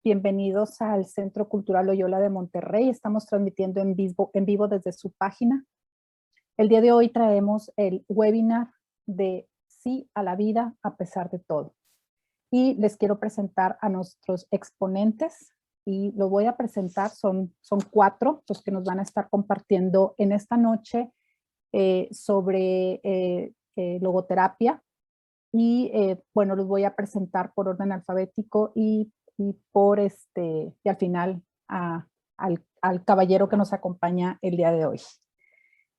Bienvenidos al Centro Cultural Loyola de Monterrey. Estamos transmitiendo en vivo desde su página. El día de hoy traemos el webinar de Sí a la vida a pesar de todo. Y les quiero presentar a nuestros exponentes. Y los voy a presentar, son 4 los que nos van a estar compartiendo en esta noche sobre logoterapia. Y bueno, los voy a presentar por orden alfabético y al final al caballero que nos acompaña el día de hoy.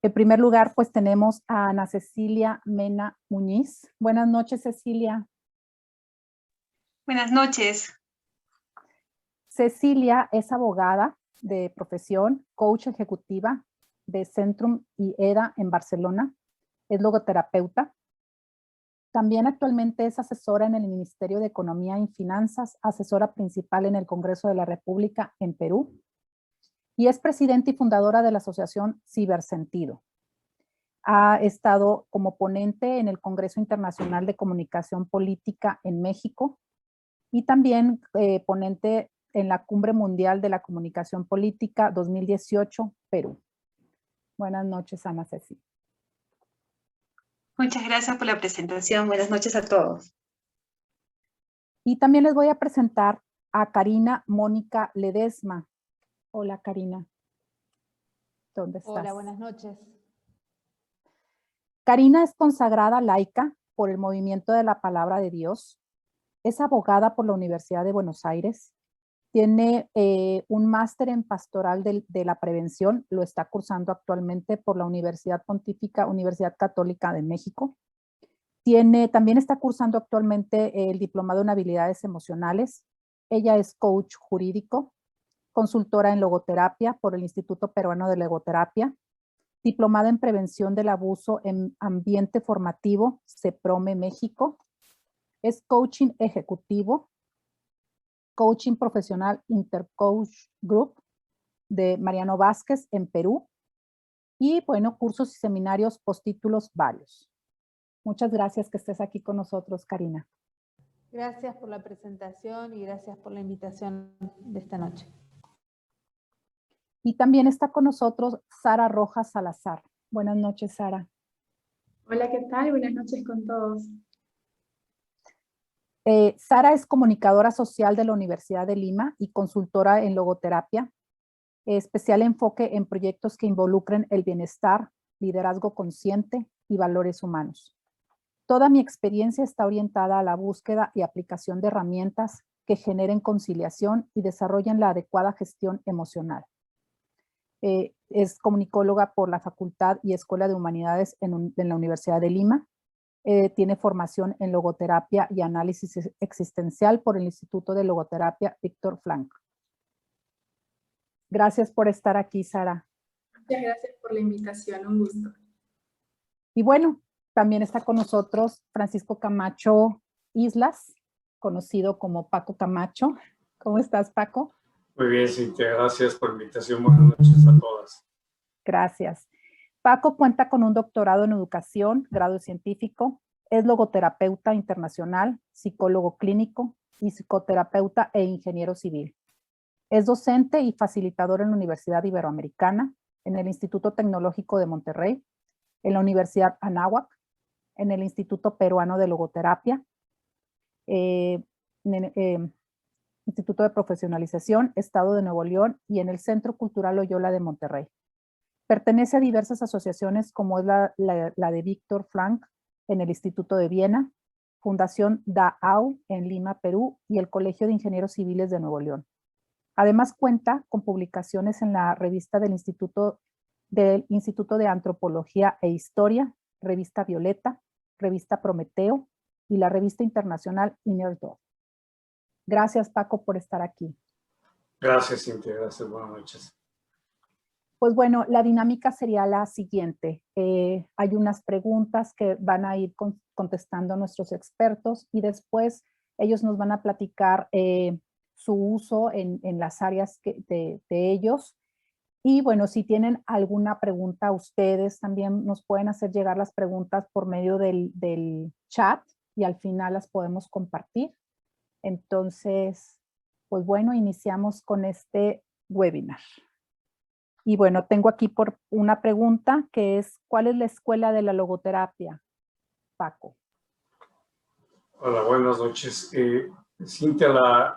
En primer lugar, pues tenemos a Ana Cecilia Mena Muñiz. Buenas noches, Cecilia. Buenas noches. Cecilia es abogada de profesión, coach ejecutiva de Centrum y EDA en Barcelona. Es logoterapeuta. También actualmente es asesora en el Ministerio de Economía y Finanzas, asesora principal en el Congreso de la República en Perú y es presidenta y fundadora de la Asociación Cibersentido. Ha estado como ponente en el Congreso Internacional de Comunicación Política en México y también ponente en la Cumbre Mundial de la Comunicación Política 2018, Perú. Buenas noches, Ana Ceci. Muchas gracias por la presentación. Buenas noches a todos. Y también les voy a presentar a Karina Mónica Ledesma. Hola, Karina. ¿Dónde estás? Hola, buenas noches. Karina es consagrada laica por el Movimiento de la Palabra de Dios. Es abogada por la Universidad de Buenos Aires. Tiene un máster en pastoral de la prevención. Lo está cursando actualmente por la Universidad Pontífica, Universidad Católica de México. También está cursando actualmente el diplomado en habilidades emocionales. Ella es coach jurídico, consultora en logoterapia por el Instituto Peruano de Logoterapia, diplomada en prevención del abuso en ambiente formativo, CEPROME México. Es coaching ejecutivo, coaching profesional Intercoach Group de Mariano Vázquez en Perú. Y bueno, cursos y seminarios, postítulos varios. Muchas gracias que estés aquí con nosotros, Karina. Gracias por la presentación y gracias por la invitación de esta noche. Y también está con nosotros Sara Rojas Salazar. Buenas noches, Sara. Hola, ¿qué tal? Buenas noches con todos. Sara es comunicadora social de la Universidad de Lima y consultora en logoterapia. Especial enfoque en proyectos que involucren el bienestar, liderazgo consciente y valores humanos. Toda mi experiencia está orientada a la búsqueda y aplicación de herramientas que generen conciliación y desarrollen la adecuada gestión emocional. Es comunicóloga por la Facultad y Escuela de Humanidades en la Universidad de Lima. Tiene formación en logoterapia y análisis existencial por el Instituto de Logoterapia Víctor Frankl. Gracias por estar aquí, Sara. Muchas gracias por la invitación, un gusto. Y bueno, también está con nosotros Francisco Camacho Islas, conocido como Paco Camacho. ¿Cómo estás, Paco? Muy bien, Cintia, gracias por la invitación. Buenas noches a todas. Gracias. Paco cuenta con un doctorado en educación, grado científico, es logoterapeuta internacional, psicólogo clínico y psicoterapeuta e ingeniero civil. Es docente y facilitador en la Universidad Iberoamericana, en el Instituto Tecnológico de Monterrey, en la Universidad Anáhuac, en el Instituto Peruano de Logoterapia, Instituto de Profesionalización, Estado de Nuevo León y en el Centro Cultural Loyola de Monterrey. Pertenece a diversas asociaciones como es la de Víctor Frankl en el Instituto de Viena, Fundación DAAU en Lima, Perú y el Colegio de Ingenieros Civiles de Nuevo León. Además cuenta con publicaciones en la revista del Instituto de Antropología e Historia, revista Violeta, revista Prometeo y la revista internacional Inner Door. Gracias, Paco, por estar aquí. Gracias, Cintia. Gracias. Buenas noches. Pues bueno, la dinámica sería la siguiente. Hay unas preguntas que van a ir contestando nuestros expertos y después ellos nos van a platicar su uso en las áreas de ellos. Y bueno, si tienen alguna pregunta ustedes, también nos pueden hacer llegar las preguntas por medio del chat y al final las podemos compartir. Entonces, Pues bueno, iniciamos con este webinar. Y bueno, tengo aquí por una pregunta que es, ¿cuál es la escuela de la logoterapia, Paco? Hola, buenas noches. Cintia,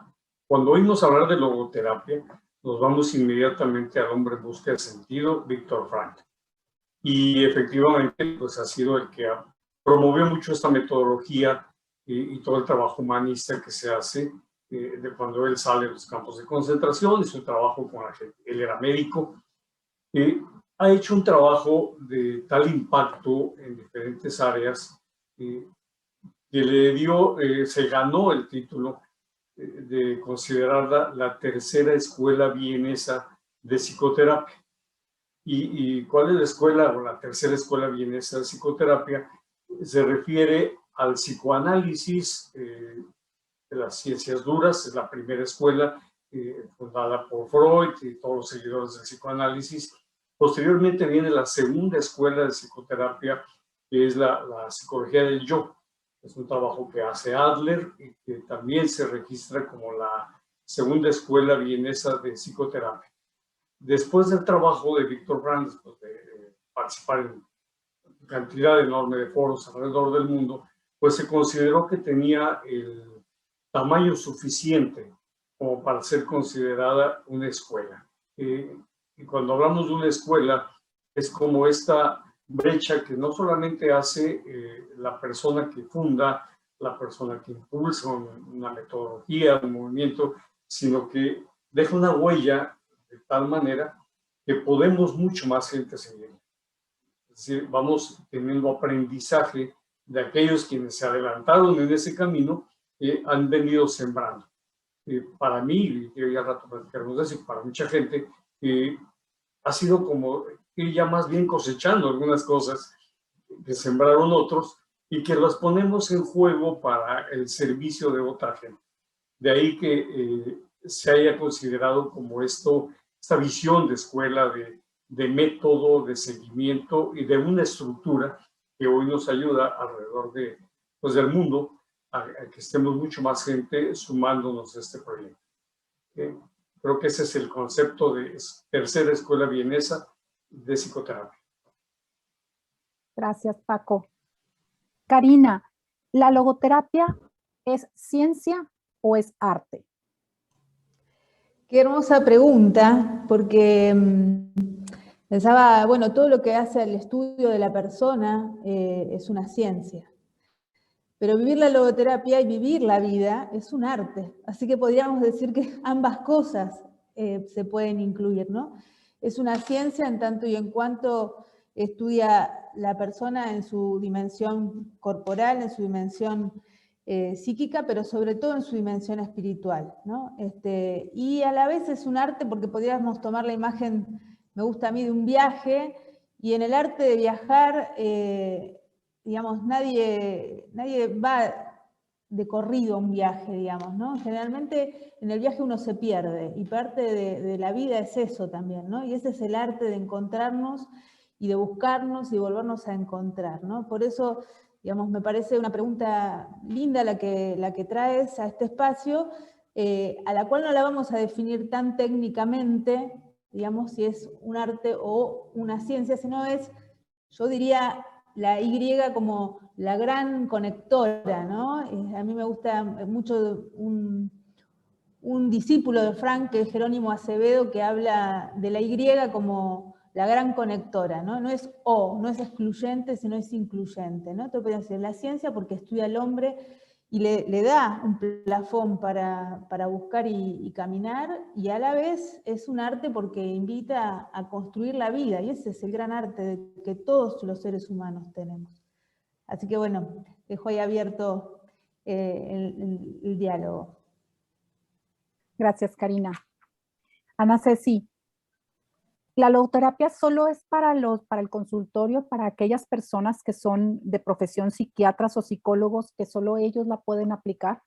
cuando oímos hablar de logoterapia, nos vamos inmediatamente al hombre en busca de sentido, Viktor Frankl. Y efectivamente, pues ha sido el que promovió mucho esta metodología y todo el trabajo humanista que se hace de cuando él sale de los campos de concentración y su trabajo con la gente. Él era médico. Ha hecho un trabajo de tal impacto en diferentes áreas que le dio, se ganó el título de considerarla la tercera escuela vienesa de psicoterapia. ¿Y cuál es la escuela o la tercera escuela vienesa de psicoterapia? Se refiere al psicoanálisis de las ciencias duras. Es la primera escuela fundada por Freud y todos los seguidores del psicoanálisis. Posteriormente viene la segunda escuela de psicoterapia, que es la psicología del yo. Es un trabajo que hace Adler y que también se registra como la segunda escuela vienesa de psicoterapia. Después del trabajo de Viktor Frankl, después de participar en cantidad enorme de foros alrededor del mundo, pues se consideró que tenía el tamaño suficiente como para ser considerada una escuela. Y cuando hablamos de una escuela, es como esta brecha que no solamente hace la persona que funda, la persona que impulsa una metodología, un movimiento, sino que deja una huella de tal manera que podemos mucho más gente seguir. Es decir, vamos teniendo aprendizaje de aquellos quienes se adelantaron en ese camino y han venido sembrando. Para mí, y ya rato platicaremos de eso, para mucha gente, ha sido como ir ya más bien cosechando algunas cosas que sembraron otros y que las ponemos en juego para el servicio de otra gente. De ahí que se haya considerado como esta visión de escuela, de método, de seguimiento y de una estructura que hoy nos ayuda alrededor del mundo a que estemos mucho más gente sumándonos a este proyecto. Creo que ese es el concepto de tercera escuela vienesa de psicoterapia. Gracias, Paco. Karina, ¿la logoterapia es ciencia o es arte? Qué hermosa pregunta, porque pensaba, bueno, todo lo que hace el estudio de la persona es una ciencia. Pero vivir la logoterapia y vivir la vida es un arte. Así que podríamos decir que ambas cosas se pueden incluir, ¿no? Es una ciencia en tanto y en cuanto estudia la persona en su dimensión corporal, en su dimensión psíquica, pero sobre todo en su dimensión espiritual, ¿no? Y a la vez es un arte porque podríamos tomar la imagen, me gusta a mí, de un viaje, y en el arte de viajar, digamos, nadie va de corrido a un viaje, digamos, ¿no? Generalmente en el viaje uno se pierde, y parte de la vida es eso también, ¿no? Y ese es el arte de encontrarnos y de buscarnos y volvernos a encontrar, ¿no? Por eso, digamos, me parece una pregunta linda la que traes a este espacio, a la cual no la vamos a definir tan técnicamente, digamos, si es un arte o una ciencia, sino es, yo diría, la Y como la gran conectora, ¿no? A mí me gusta mucho un discípulo de Frank, que es Jerónimo Acevedo, que habla de la Y como la gran conectora, ¿no? No es O, no es excluyente, sino es incluyente, ¿no? Te puede decir la ciencia porque estudia al hombre y le da un plafón para buscar y caminar, y a la vez es un arte porque invita a construir la vida, y ese es el gran arte que todos los seres humanos tenemos. Así que bueno, dejo ahí abierto el diálogo. Gracias, Karina. Ana Ceci, ¿la logoterapia solo es para el consultorio, para aquellas personas que son de profesión psiquiatras o psicólogos, que solo ellos la pueden aplicar?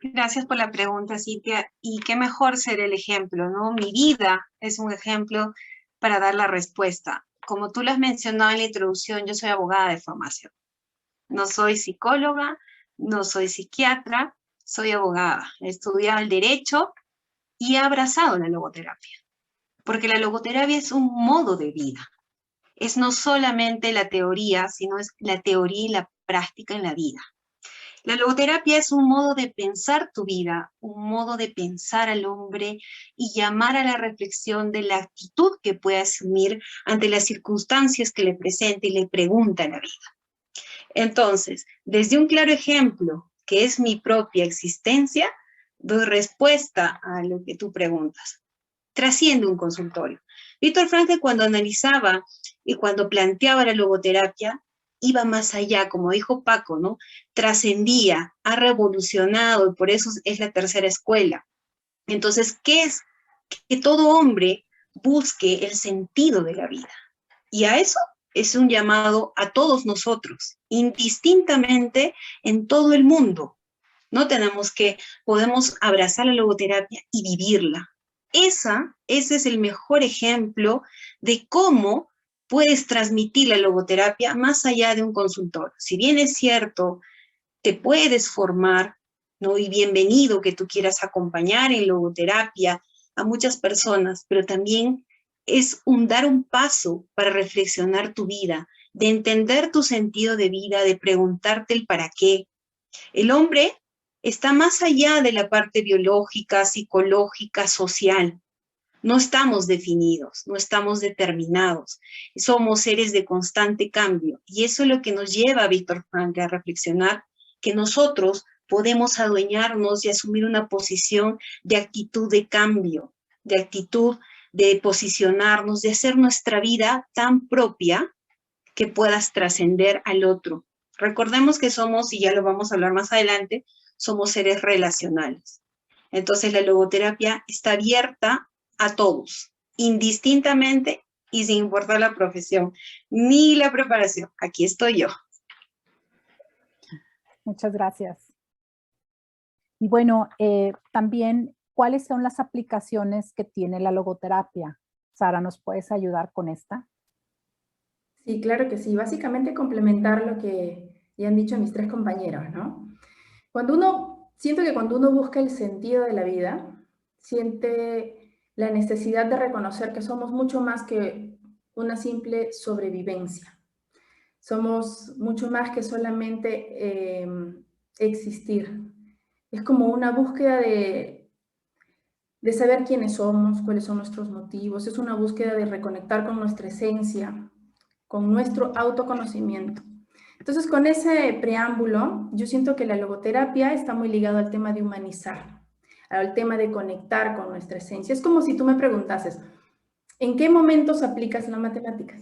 Gracias por la pregunta, Cintia. Y qué mejor ser el ejemplo, ¿no? Mi vida es un ejemplo para dar la respuesta. Como tú lo has mencionado en la introducción, yo soy abogada de formación. No soy psicóloga, no soy psiquiatra, soy abogada, he estudiado el derecho y he abrazado la logoterapia, porque la logoterapia es un modo de vida. Es no solamente la teoría, sino es la teoría y la práctica en la vida. La logoterapia es un modo de pensar tu vida, un modo de pensar al hombre y llamar a la reflexión de la actitud que puede asumir ante las circunstancias que le presenta y le pregunta la vida. Entonces, desde un claro ejemplo, que es mi propia existencia, doy respuesta a lo que tú preguntas. Trasciende un consultorio. Víctor Frankl, cuando analizaba y cuando planteaba la logoterapia, iba más allá, como dijo Paco, ¿no? Trascendía, ha revolucionado, y por eso es la tercera escuela. Entonces, ¿qué es? Que todo hombre busque el sentido de la vida. Y a eso es un llamado a todos nosotros, indistintamente en todo el mundo. No podemos abrazar la logoterapia y vivirla. Ese es el mejor ejemplo de cómo puedes transmitir la logoterapia más allá de un consultorio. Si bien es cierto, te puedes formar, ¿no? Y bienvenido que tú quieras acompañar en logoterapia a muchas personas, pero también es dar un paso para reflexionar tu vida, de entender tu sentido de vida, de preguntarte el para qué. El hombre está más allá de la parte biológica, psicológica, social. No estamos definidos, no estamos determinados. Somos seres de constante cambio. Y eso es lo que nos lleva a Víctor Frankl a reflexionar que nosotros podemos adueñarnos y asumir una posición de actitud de cambio, de actitud de posicionarnos, de hacer nuestra vida tan propia que puedas trascender al otro. Recordemos que somos, y ya lo vamos a hablar más adelante, somos seres relacionales. Entonces la logoterapia está abierta a todos, indistintamente y sin importar la profesión, ni la preparación. Aquí estoy yo. Muchas gracias. Y bueno, también, ¿cuáles son las aplicaciones que tiene la logoterapia? Sara, ¿nos puedes ayudar con esta? Sí, claro que sí. Básicamente complementar lo que ya han dicho mis tres compañeros, ¿no? Siento que cuando uno busca el sentido de la vida, siente la necesidad de reconocer que somos mucho más que una simple sobrevivencia. Somos mucho más que solamente existir. Es como una búsqueda de saber quiénes somos, cuáles son nuestros motivos. Es una búsqueda de reconectar con nuestra esencia, con nuestro autoconocimiento. Entonces, con ese preámbulo, yo siento que la logoterapia está muy ligado al tema de humanizar, al tema de conectar con nuestra esencia. Es como si tú me preguntases, ¿en qué momentos aplicas las matemáticas?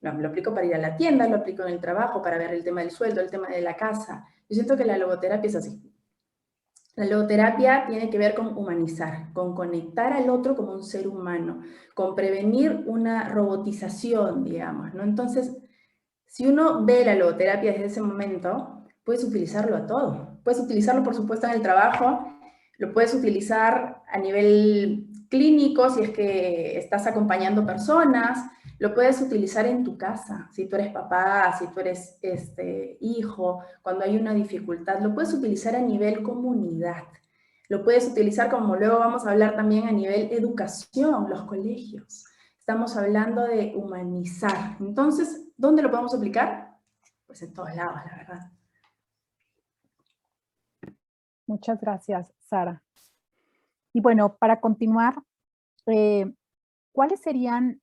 Lo aplico para ir a la tienda, lo aplico en el trabajo, para ver el tema del sueldo, el tema de la casa. Yo siento que la logoterapia es así. La logoterapia tiene que ver con humanizar, con conectar al otro como un ser humano, con prevenir una robotización, digamos, ¿no? Entonces, si uno ve la logoterapia desde ese momento, puedes utilizarlo a todo. Puedes utilizarlo, por supuesto, en el trabajo, lo puedes utilizar a nivel clínico, si es que estás acompañando personas, lo puedes utilizar en tu casa, si tú eres papá, si tú eres hijo, cuando hay una dificultad, lo puedes utilizar a nivel comunidad, lo puedes utilizar, como luego vamos a hablar también, a nivel educación, los colegios. Estamos hablando de humanizar. Entonces, ¿dónde lo podemos aplicar? Pues en todos lados, la verdad. Muchas gracias, Sara. Y bueno, para continuar, ¿cuáles serían,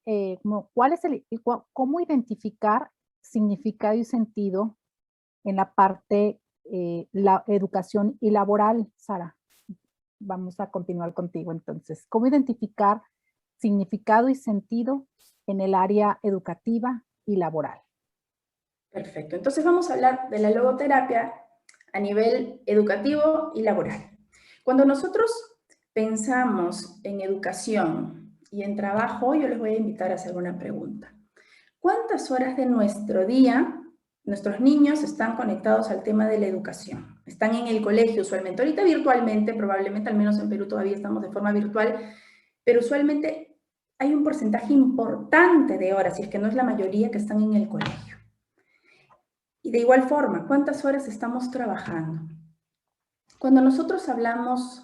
cómo identificar significado y sentido en la parte, la educación y laboral, Sara? Vamos a continuar contigo entonces. ¿Cómo identificar significado y sentido en el área educativa y laboral? Perfecto. Entonces vamos a hablar de la logoterapia a nivel educativo y laboral. Cuando nosotros pensamos en educación y en trabajo, yo les voy a invitar a hacer una pregunta. ¿Cuántas horas de nuestro día nuestros niños están conectados al tema de la educación? Están en el colegio usualmente, ahorita virtualmente, probablemente, al menos en Perú todavía estamos de forma virtual, pero usualmente hay un porcentaje importante de horas, si es que no es la mayoría, que están en el colegio. Y de igual forma, ¿cuántas horas estamos trabajando? Cuando nosotros hablamos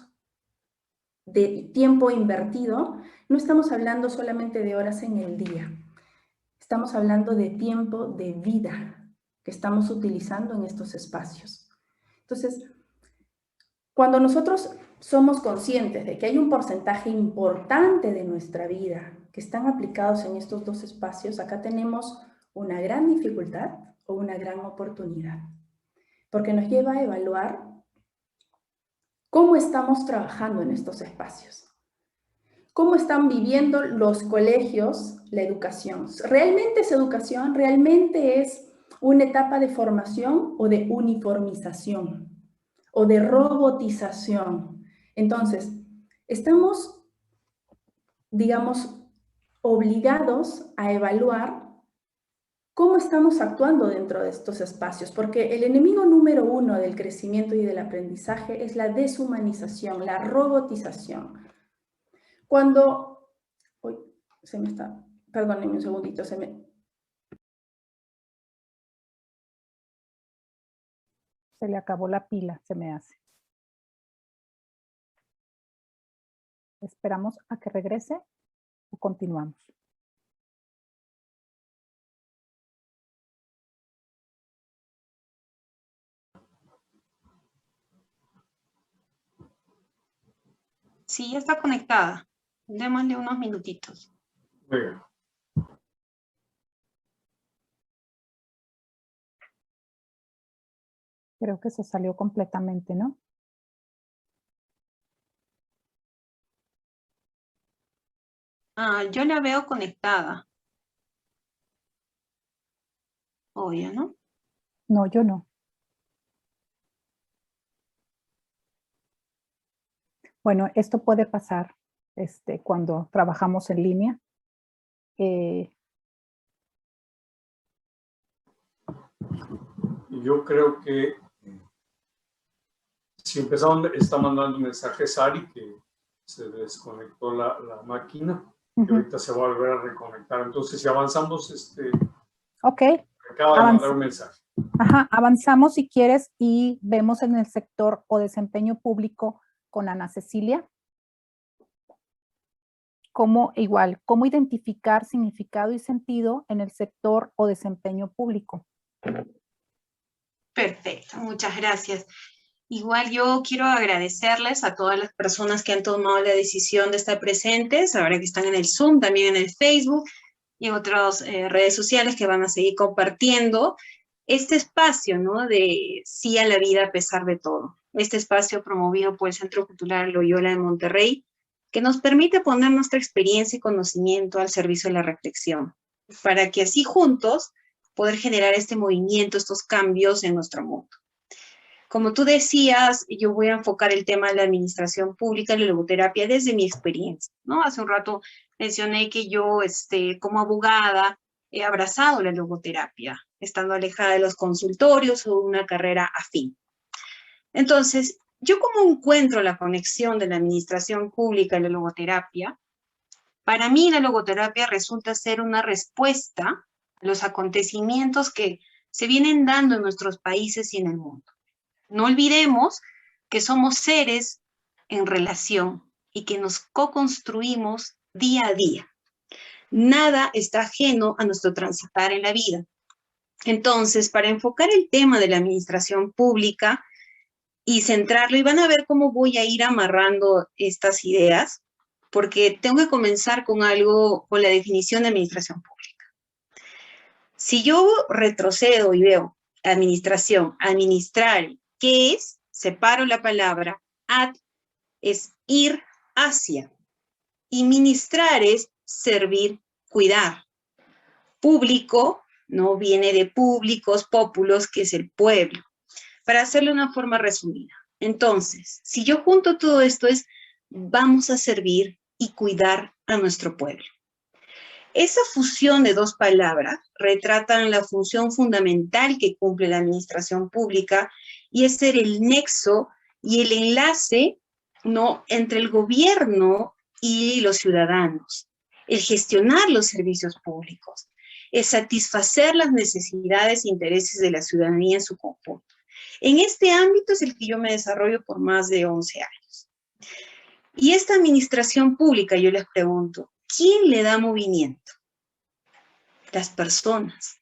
de tiempo invertido, no estamos hablando solamente de horas en el día. Estamos hablando de tiempo de vida que estamos utilizando en estos espacios. Entonces, cuando nosotros somos conscientes de que hay un porcentaje importante de nuestra vida que están aplicados en estos dos espacios, acá tenemos una gran dificultad o una gran oportunidad, porque nos lleva a evaluar cómo estamos trabajando en estos espacios. ¿Cómo están viviendo los colegios la educación? ¿Realmente es educación? ¿Realmente es una etapa de formación o de uniformización? ¿O de robotización? Entonces, estamos, digamos, obligados a evaluar cómo estamos actuando dentro de estos espacios, porque el enemigo número uno del crecimiento y del aprendizaje es la deshumanización, la robotización. Cuando, uy, se me está, perdónenme un segundito, se le acabó la pila, se me hace. ¿Esperamos a que regrese o continuamos? Sí, ya está conectada. Démosle unos minutitos. Muy bien. Creo que se salió completamente, ¿no? Ah, yo la veo conectada. Obvio, ¿no? No, yo no. Bueno, esto puede pasar cuando trabajamos en línea. Yo creo que si empezamos, está mandando un mensaje Sari que se desconectó la máquina y ahorita se va a volver a reconectar. Entonces, si avanzamos, ok. Acaba de mandar un mensaje. Ajá, avanzamos si quieres y vemos en el sector o desempeño público con Ana Cecilia. Cómo identificar significado y sentido en el sector o desempeño público. Perfecto, muchas gracias. Igual yo quiero agradecerles a todas las personas que han tomado la decisión de estar presentes, ahora que están en el Zoom, también en el Facebook y en otras redes sociales que van a seguir compartiendo este espacio, ¿no? De sí a la vida a pesar de todo. Este espacio promovido por el Centro Cultural Loyola de Monterrey, que nos permite poner nuestra experiencia y conocimiento al servicio de la reflexión, para que así juntos poder generar este movimiento, estos cambios en nuestro mundo. Como tú decías, yo voy a enfocar el tema de la administración pública y la logoterapia desde mi experiencia, ¿no? Hace un rato mencioné que yo, como abogada, he abrazado la logoterapia, estando alejada de los consultorios o una carrera afín. Entonces, ¿yo cómo encuentro la conexión de la administración pública y la logoterapia? Para mí, la logoterapia resulta ser una respuesta a los acontecimientos que se vienen dando en nuestros países y en el mundo. No olvidemos que somos seres en relación y que nos co-construimos día a día. Nada está ajeno a nuestro transitar en la vida. Entonces, para enfocar el tema de la administración pública y centrarlo, y van a ver cómo voy a ir amarrando estas ideas, porque tengo que comenzar con algo, con la definición de administración pública. Si yo retrocedo y veo administración, administrar, ¿qué es? Separo la palabra. Ad es ir hacia. Y ministrar es servir, cuidar. Público, ¿no? Viene de públicos, populos, que es el pueblo. Para hacerlo de una forma resumida. Entonces, si yo junto todo esto es, vamos a servir y cuidar a nuestro pueblo. Esa fusión de dos palabras retratan la función fundamental que cumple la administración pública y es ser el nexo y el enlace, ¿no?, entre el gobierno y los ciudadanos, el gestionar los servicios públicos, el satisfacer las necesidades e intereses de la ciudadanía en su conjunto. En este ámbito es el que yo me desarrollo por más de 11 años. Y esta administración pública, yo les pregunto, ¿quién le da movimiento? Las personas.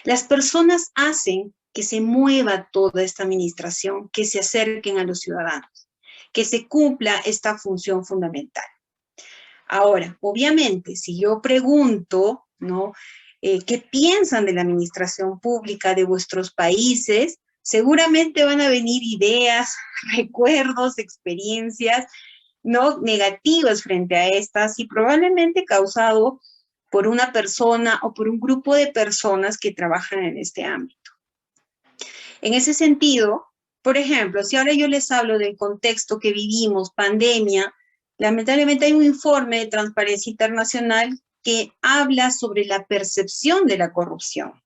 Las personas hacen que se mueva toda esta administración, que se acerquen a los ciudadanos, que se cumpla esta función fundamental. Ahora, obviamente, si yo pregunto, ¿no? ¿Qué piensan de la administración pública de vuestros países? Seguramente van a venir ideas, recuerdos, experiencias, ¿no? Negativas frente a estas y probablemente causado por una persona o por un grupo de personas que trabajan en este ámbito. En ese sentido, por ejemplo, si ahora yo les hablo del contexto que vivimos, pandemia, lamentablemente hay un informe de Transparencia Internacional que habla sobre la percepción de la corrupción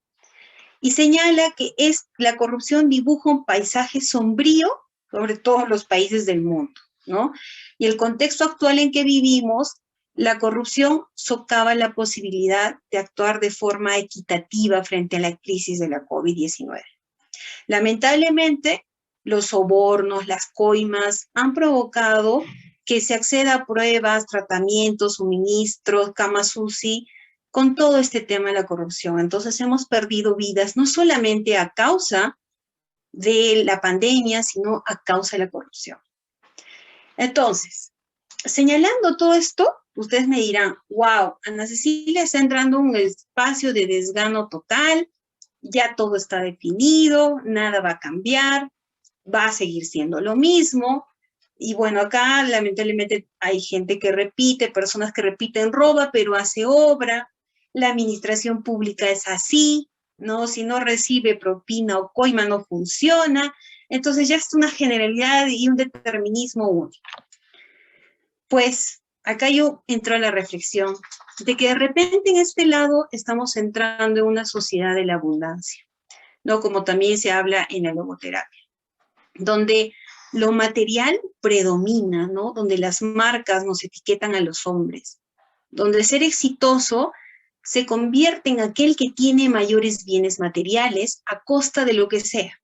y señala que la corrupción dibuja un paisaje sombrío sobre todos los países del mundo, ¿no? Y el contexto actual en que vivimos, la corrupción socava la posibilidad de actuar de forma equitativa frente a la crisis de la COVID-19. Lamentablemente, los sobornos, las coimas han provocado que se acceda a pruebas, tratamientos, suministros, camas UCI, con todo este tema de la corrupción. Entonces hemos perdido vidas no solamente a causa de la pandemia, sino a causa de la corrupción. Entonces, señalando todo esto, ustedes me dirán, wow, Ana Cecilia está entrando en un espacio de desgano total, ya todo está definido, nada va a cambiar, va a seguir siendo lo mismo. Y bueno, acá lamentablemente hay gente que repite, personas que repiten roba, pero hace obra. La administración pública es así, ¿no? Si no recibe propina o coima no funciona. Entonces ya es una generalidad y un determinismo único. Pues acá yo entro a la reflexión de que de repente en este lado estamos entrando en una sociedad de la abundancia, ¿no? Como también se habla en la logoterapia, donde lo material predomina, ¿no? Donde las marcas nos etiquetan a los hombres, donde ser exitoso se convierte en aquel que tiene mayores bienes materiales a costa de lo que sea,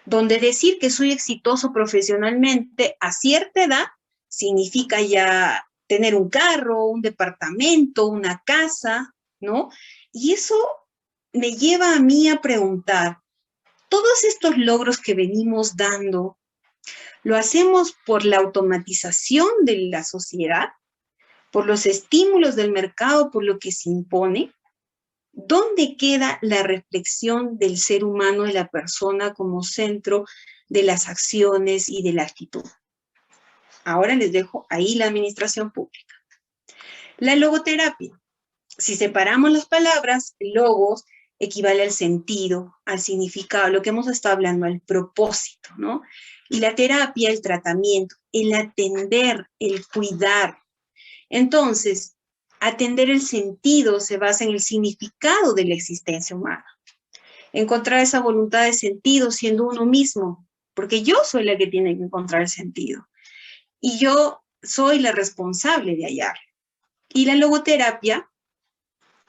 donde decir que soy exitoso profesionalmente a cierta edad significa ya tener un carro, un departamento, una casa, ¿no? Y eso me lleva a mí a preguntar, todos estos logros que venimos dando, ¿lo hacemos por la automatización de la sociedad? ¿Por los estímulos del mercado, por lo que se impone? ¿Dónde queda la reflexión del ser humano, de la persona como centro de las acciones y de la actitud? Ahora les dejo ahí la administración pública. La logoterapia. Si separamos las palabras, logos equivale al sentido, al significado, lo que hemos estado hablando, al propósito, ¿no? Y la terapia, el tratamiento, el atender, el cuidar. Entonces, atender el sentido se basa en el significado de la existencia humana. Encontrar esa voluntad de sentido siendo uno mismo, porque yo soy la que tiene que encontrar el sentido. Y yo soy la responsable de hallarlo. Y la logoterapia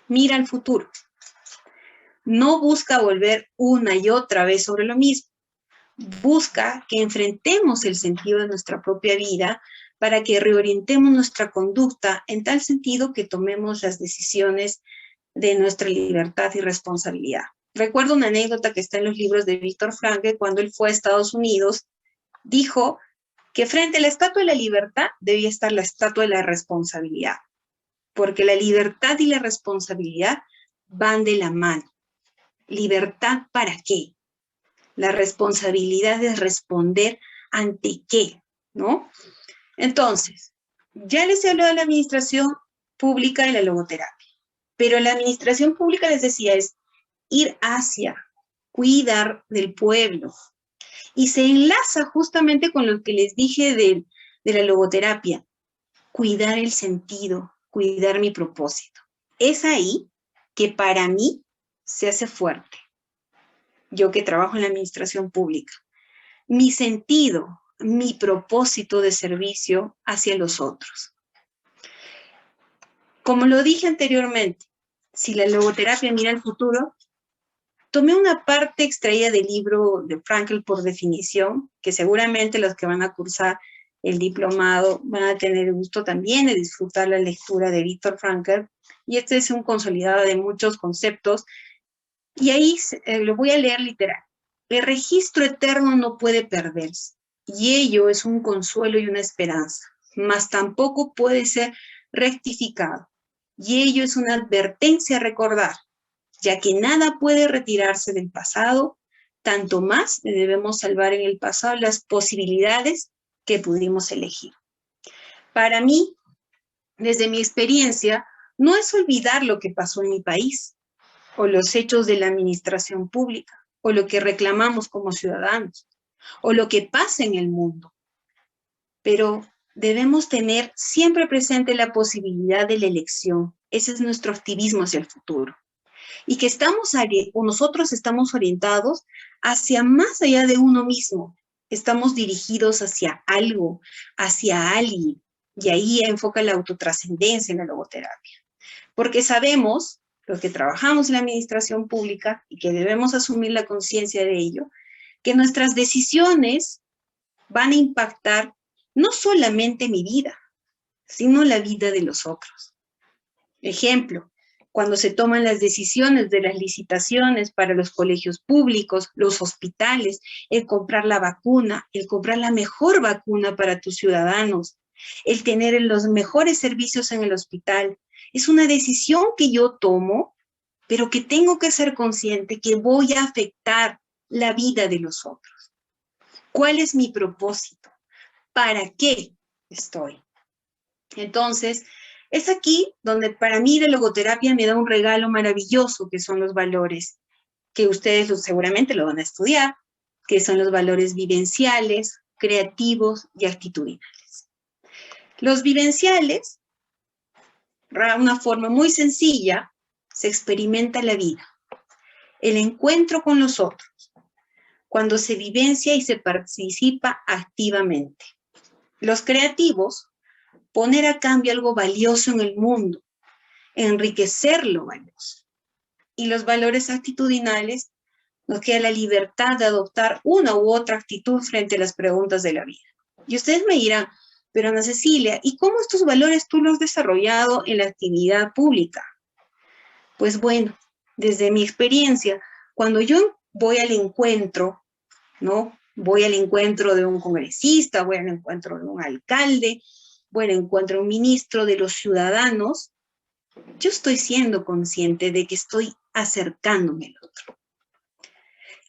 mira al futuro. No busca volver una y otra vez sobre lo mismo. Busca que enfrentemos el sentido de nuestra propia vida para que reorientemos nuestra conducta en tal sentido que tomemos las decisiones de nuestra libertad y responsabilidad. Recuerdo una anécdota que está en los libros de Víctor Frank, cuando él fue a Estados Unidos, dijo que frente a la estatua de la libertad debía estar la estatua de la responsabilidad, porque la libertad y la responsabilidad van de la mano. ¿Libertad para qué? La responsabilidad es responder ante qué, ¿no? Entonces, ya les he hablado de la administración pública y la logoterapia, pero la administración pública, les decía, es ir hacia, cuidar del pueblo, y se enlaza justamente con lo que les dije de la logoterapia, cuidar el sentido, cuidar mi propósito. Es ahí que para mí se hace fuerte, yo que trabajo en la administración pública, mi sentido, mi propósito de servicio hacia los otros. Como lo dije anteriormente, si la logoterapia mira al futuro, tomé una parte extraída del libro de Frankl por definición, que seguramente los que van a cursar el diplomado van a tener el gusto también de disfrutar la lectura de Viktor Frankl, y este es un consolidado de muchos conceptos, y ahí lo voy a leer literal. El registro eterno no puede perderse, y ello es un consuelo y una esperanza, mas tampoco puede ser rectificado, y ello es una advertencia a recordar, ya que nada puede retirarse del pasado, tanto más debemos salvar en el pasado las posibilidades que pudimos elegir. Para mí, desde mi experiencia, no es olvidar lo que pasó en mi país, o los hechos de la administración pública, o lo que reclamamos como ciudadanos, o lo que pasa en el mundo. Pero debemos tener siempre presente la posibilidad de la elección. Ese es nuestro activismo hacia el futuro. Y que nosotros estamos orientados hacia más allá de uno mismo. Estamos dirigidos hacia algo, hacia alguien. Y ahí enfoca la autotrascendencia en la logoterapia. Porque sabemos, los que trabajamos en la administración pública y que debemos asumir la conciencia de ello, que nuestras decisiones van a impactar no solamente mi vida, sino la vida de los otros. Ejemplo, cuando se toman las decisiones de las licitaciones para los colegios públicos, los hospitales, el comprar la vacuna, el comprar la mejor vacuna para tus ciudadanos, el tener los mejores servicios en el hospital, es una decisión que yo tomo, pero que tengo que ser consciente que voy a afectar la vida de los otros. ¿Cuál es mi propósito? ¿Para qué estoy? Entonces, es aquí donde para mí la logoterapia me da un regalo maravilloso, que son los valores, que ustedes seguramente lo van a estudiar, que son los valores vivenciales, creativos y actitudinales. Los vivenciales, de una forma muy sencilla, se experimenta la vida, el encuentro con los otros, cuando se vivencia y se participa activamente. Los creativos, poner a cambio algo valioso en el mundo, enriquecer lo valioso. Y los valores actitudinales, nos queda la libertad de adoptar una u otra actitud frente a las preguntas de la vida. Y ustedes me dirán, pero Ana Cecilia, ¿y cómo estos valores tú los has desarrollado en la actividad pública? Pues bueno, desde mi experiencia, cuando yo voy al encuentro, ¿no? Voy al encuentro de un congresista, voy al encuentro de un alcalde, voy al encuentro de un ministro, de los ciudadanos, yo estoy siendo consciente de que estoy acercándome al otro.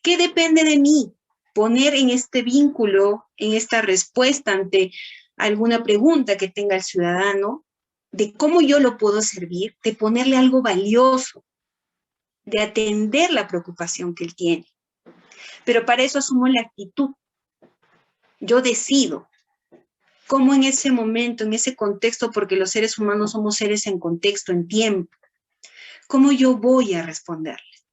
¿Qué depende de mí? Poner en este vínculo, en esta respuesta ante alguna pregunta que tenga el ciudadano, de cómo yo lo puedo servir, de ponerle algo valioso, de atender la preocupación que él tiene. Pero para eso asumo la actitud. Yo decido cómo en ese momento, en ese contexto, porque los seres humanos somos seres en contexto, en tiempo, cómo yo voy a responderles.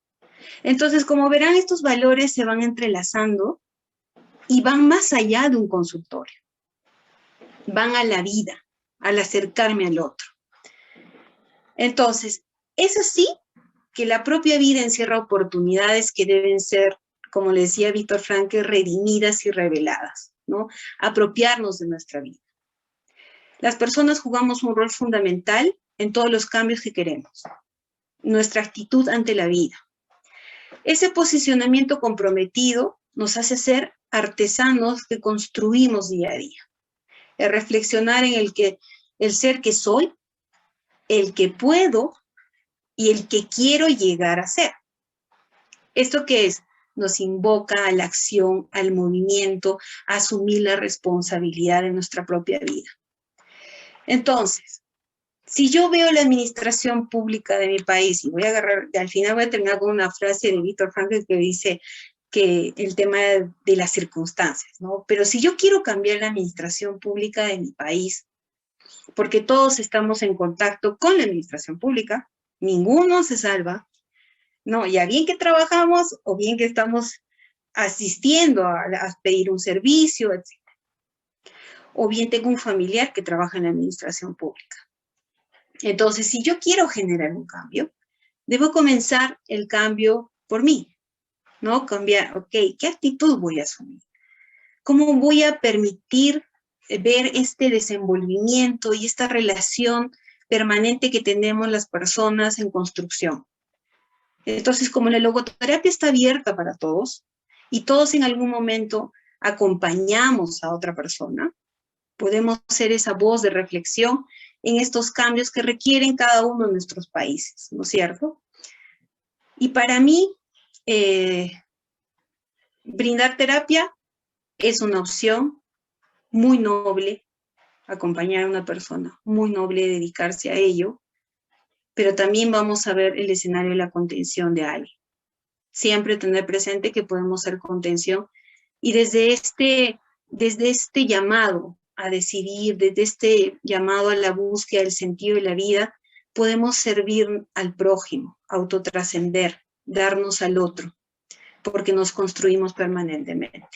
Entonces, como verán, estos valores se van entrelazando y van más allá de un consultorio. Van a la vida, al acercarme al otro. Entonces, es así que la propia vida encierra oportunidades que deben ser, como le decía Viktor Frankl, redimidas y reveladas, ¿no? Apropiarnos de nuestra vida. Las personas jugamos un rol fundamental en todos los cambios que queremos. Nuestra actitud ante la vida. Ese posicionamiento comprometido nos hace ser artesanos que construimos día a día. El reflexionar en el ser que soy, el que puedo y el que quiero llegar a ser. ¿Esto qué es? Nos invoca a la acción, al movimiento, a asumir la responsabilidad de nuestra propia vida. Entonces, si yo veo la administración pública de mi país, y al final voy a terminar con una frase de Viktor Frankl que dice que el tema de las circunstancias, ¿no? Pero si yo quiero cambiar la administración pública de mi país, porque todos estamos en contacto con la administración pública, ninguno se salva, ¿no? Ya bien que trabajamos o bien que estamos asistiendo a pedir un servicio, etc. O bien tengo un familiar que trabaja en la administración pública. Entonces, si yo quiero generar un cambio, debo comenzar el cambio por mí, ¿no? Cambiar, ok, ¿qué actitud voy a asumir? ¿Cómo voy a permitir ver este desenvolvimiento y esta relación permanente que tenemos las personas en construcción? Entonces, como la logoterapia está abierta para todos y todos en algún momento acompañamos a otra persona, podemos ser esa voz de reflexión en estos cambios que requieren cada uno de nuestros países, ¿no es cierto? Y para mí, brindar terapia es una opción muy noble, acompañar a una persona, muy noble dedicarse a ello, pero también vamos a ver el escenario de la contención de alguien. Siempre tener presente que podemos ser contención y desde este llamado a decidir, desde este llamado a la búsqueda del sentido de la vida, podemos servir al prójimo, autotrascender, darnos al otro, porque nos construimos permanentemente.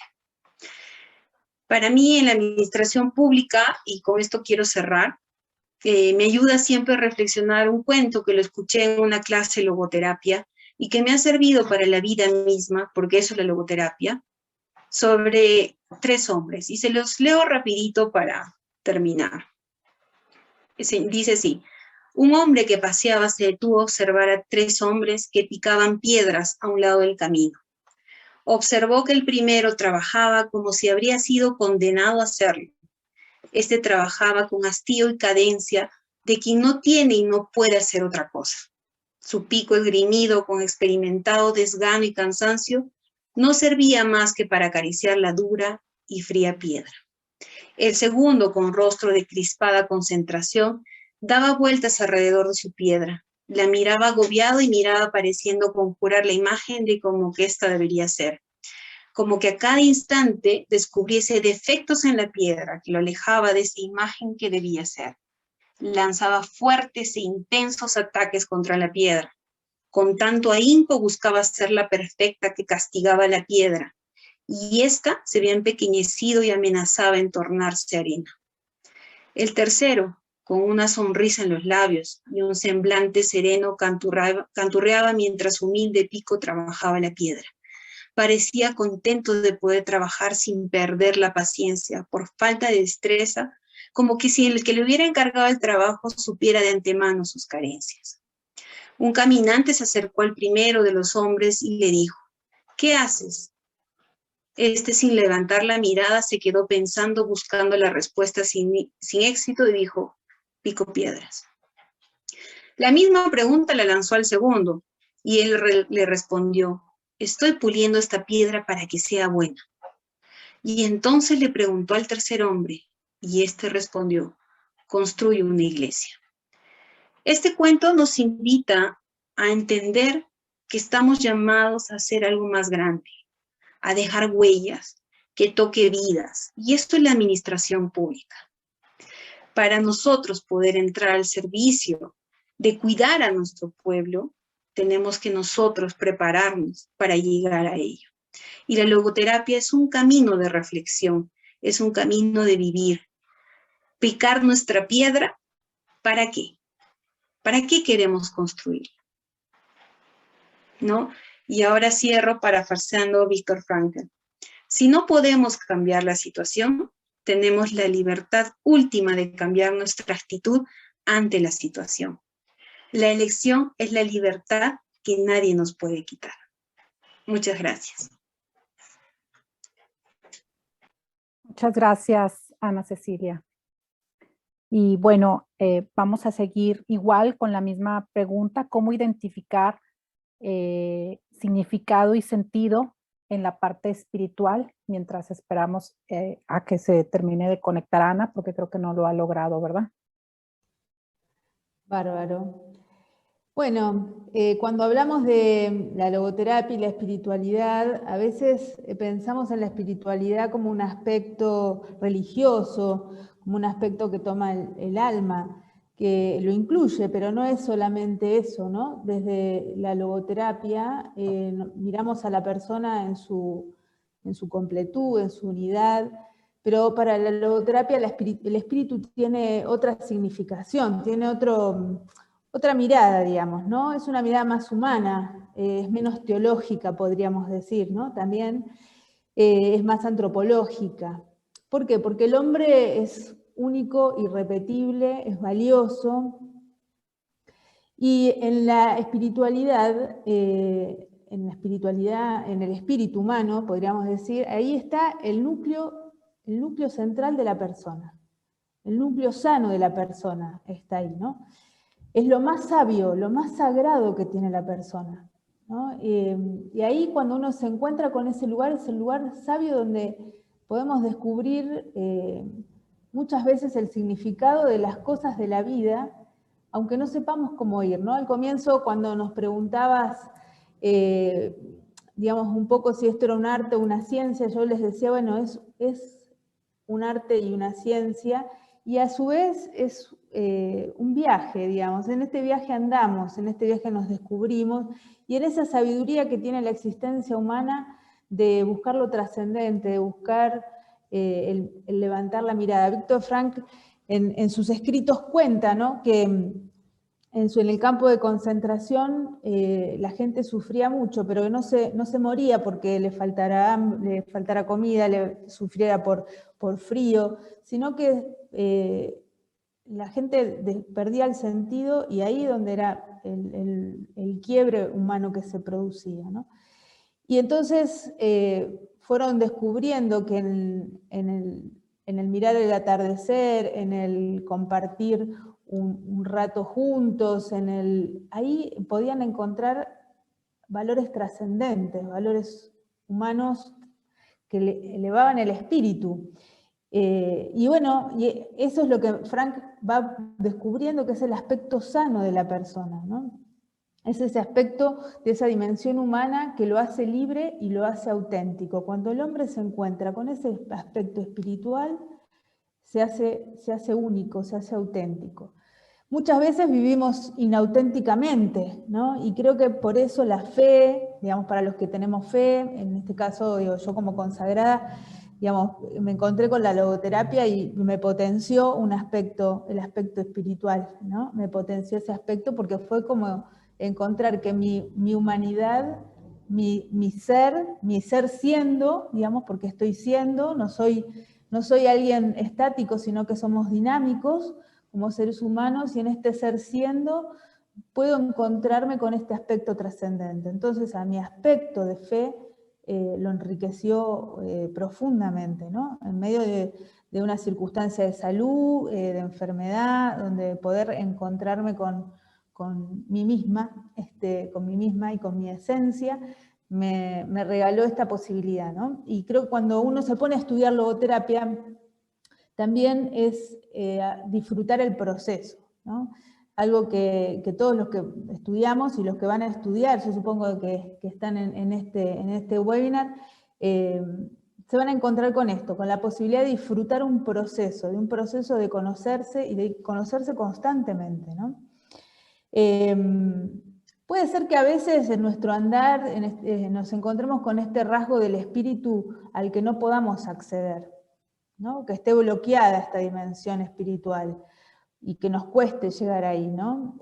Para mí, en la administración pública, y con esto quiero cerrar, me ayuda siempre a reflexionar un cuento que lo escuché en una clase de logoterapia y que me ha servido para la vida misma, porque eso es la logoterapia, sobre 3 hombres. Y se los leo rapidito para terminar. Dice así: un hombre que paseaba se detuvo a observar a 3 hombres que picaban piedras a un lado del camino. Observó que el primero trabajaba como si habría sido condenado a hacerlo. Este trabajaba con hastío y cadencia de quien no tiene y no puede hacer otra cosa. Su pico esgrimido con experimentado desgano y cansancio no servía más que para acariciar la dura y fría piedra. El segundo, con rostro de crispada concentración, daba vueltas alrededor de su piedra. La miraba agobiado y miraba pareciendo conjurar la imagen de como que ésta debería ser. Como que a cada instante descubriese defectos en la piedra que lo alejaba de esa imagen que debía ser. Lanzaba fuertes e intensos ataques contra la piedra. Con tanto ahínco buscaba hacerla perfecta que castigaba la piedra, y ésta se había empequeñecido y amenazaba en tornarse arena. El tercero, con una sonrisa en los labios y un semblante sereno, canturreaba mientras su humilde pico trabajaba la piedra. Parecía contento de poder trabajar sin perder la paciencia por falta de destreza, como que si el que le hubiera encargado el trabajo supiera de antemano sus carencias. Un caminante se acercó al primero de los hombres y le dijo: ¿qué haces? Este, sin levantar la mirada, se quedó pensando, buscando la respuesta sin éxito, y dijo: pico piedras. La misma pregunta la lanzó al segundo, y él le respondió: estoy puliendo esta piedra para que sea buena. Y entonces le preguntó al tercer hombre, y este respondió: construye una iglesia. Este cuento nos invita a entender que estamos llamados a hacer algo más grande, a dejar huellas, que toque vidas, y esto es la administración pública. Para nosotros poder entrar al servicio de cuidar a nuestro pueblo, tenemos que nosotros prepararnos para llegar a ello. Y la logoterapia es un camino de reflexión, es un camino de vivir. Picar nuestra piedra, ¿para qué? ¿Para qué queremos construir? ¿No? Y ahora cierro parafraseando a Viktor Frankl. Si no podemos cambiar la situación, tenemos la libertad última de cambiar nuestra actitud ante la situación. La elección es la libertad que nadie nos puede quitar. Muchas gracias. Muchas gracias, Ana Cecilia. Y bueno, vamos a seguir igual con la misma pregunta: ¿cómo identificar significado y sentido en la parte espiritual? Mientras esperamos a que se termine de conectar Ana, porque creo que no lo ha logrado, ¿verdad? Bárbaro. Bueno, cuando hablamos de la logoterapia y la espiritualidad, a veces pensamos en la espiritualidad como un aspecto religioso, como un aspecto que toma el alma, que lo incluye, pero no es solamente eso, ¿no? Desde la logoterapia miramos a la persona en su completud, en su unidad, pero para la logoterapia el espíritu tiene otra significación, tiene otra mirada, digamos, ¿no? Es una mirada más humana, es menos teológica, podríamos decir, ¿no? También es más antropológica. ¿Por qué? Porque el hombre es único, irrepetible, es valioso, y en la espiritualidad, en el espíritu humano, podríamos decir, ahí está el núcleo central de la persona. El núcleo sano de la persona está ahí, ¿no? Es lo más sabio, lo más sagrado que tiene la persona, ¿no? Y ahí cuando uno se encuentra con ese lugar, es el lugar sabio donde podemos descubrir muchas veces el significado de las cosas de la vida, aunque no sepamos cómo ir, ¿no? Al comienzo, cuando nos preguntabas, digamos, un poco si esto era un arte o una ciencia, yo les decía, bueno, es un arte y una ciencia, y a su vez es un viaje, digamos. En este viaje andamos, en este viaje nos descubrimos, y en esa sabiduría que tiene la existencia humana de buscar lo trascendente, de buscar el levantar la mirada. Víctor Frank en sus escritos cuenta, ¿no?, que en el campo de concentración la gente sufría mucho, pero no se moría porque le faltara comida, le sufriera por frío, sino que la gente perdía el sentido, y ahí donde era el quiebre humano que se producía, ¿no? Y entonces fueron descubriendo que en el mirar el atardecer, en el compartir un rato juntos, ahí podían encontrar valores trascendentes, valores humanos que elevaban el espíritu. Y bueno, y eso es lo que Frank va descubriendo, que es el aspecto sano de la persona, ¿no? Es ese aspecto de esa dimensión humana que lo hace libre y lo hace auténtico. Cuando el hombre se encuentra con ese aspecto espiritual, se hace único, se hace auténtico. Muchas veces vivimos inauténticamente, ¿no? Y creo que por eso la fe, digamos, para los que tenemos fe, en este caso, digo, yo como consagrada, digamos, me encontré con la logoterapia y me potenció el aspecto espiritual, ¿no? Me potenció ese aspecto porque fue como encontrar que mi humanidad, mi ser siendo, digamos, porque estoy siendo, no soy alguien estático, sino que somos dinámicos como seres humanos, y en este ser siendo puedo encontrarme con este aspecto trascendente. Entonces a mi aspecto de fe lo enriqueció profundamente, ¿no? En medio de una circunstancia de salud, de enfermedad, donde poder encontrarme con mí misma, con mí misma y con mi esencia, me regaló esta posibilidad, ¿no? Y creo que cuando uno se pone a estudiar logoterapia, también es disfrutar el proceso, ¿no? Algo que todos los que estudiamos y los que van a estudiar, yo supongo que están en este webinar, se van a encontrar con esto, con la posibilidad de disfrutar un proceso de conocerse y de conocerse constantemente, ¿no? Puede ser que a veces en nuestro andar nos encontremos con este rasgo del espíritu al que no podamos acceder, ¿no? Que esté bloqueada esta dimensión espiritual y que nos cueste llegar ahí, ¿no?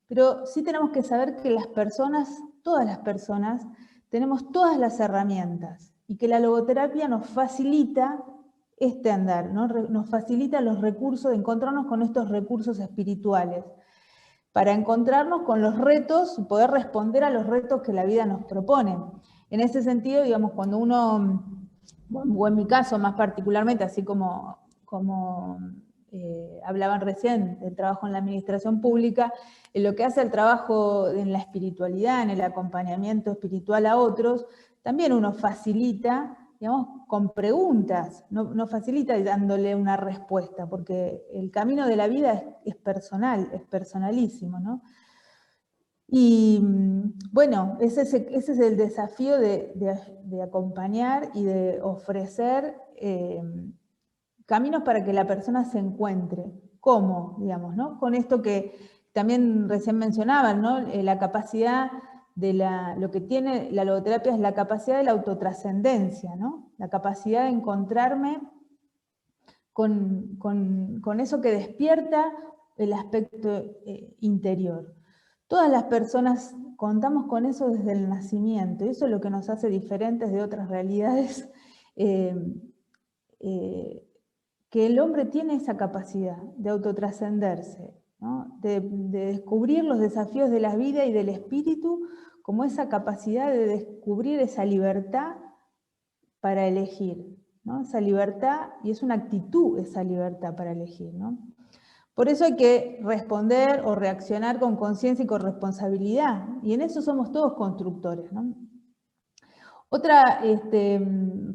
Pero sí tenemos que saber que las personas, todas las personas, tenemos todas las herramientas y que la logoterapia nos facilita este andar, ¿no? Nos facilita los recursos, de encontrarnos con estos recursos espirituales, para encontrarnos con los retos y poder responder a los retos que la vida nos propone. En ese sentido, digamos, cuando uno, o en mi caso más particularmente, así como hablaban recién del trabajo en la administración pública, en lo que hace el trabajo en la espiritualidad, en el acompañamiento espiritual a otros, también uno facilita, digamos, con preguntas, no facilita dándole una respuesta, porque el camino de la vida es personal, es personalísimo, ¿no? Y bueno, ese es el desafío de acompañar y de ofrecer caminos para que la persona se encuentre. ¿Cómo? Digamos, ¿no? Con esto que también recién mencionaban, ¿no? La capacidad lo que tiene la logoterapia es la capacidad de la autotrascendencia, ¿no? La capacidad de encontrarme con eso que despierta el aspecto interior. Todas las personas contamos con eso desde el nacimiento, y eso es lo que nos hace diferentes de otras realidades, que el hombre tiene esa capacidad de autotrascenderse, ¿no? De descubrir los desafíos de la vida y del espíritu como esa capacidad de descubrir esa libertad para elegir, ¿no? Esa libertad, y es una actitud esa libertad para elegir, ¿no? Por eso hay que responder o reaccionar con conciencia y con responsabilidad, y en eso somos todos constructores, ¿no? Otra,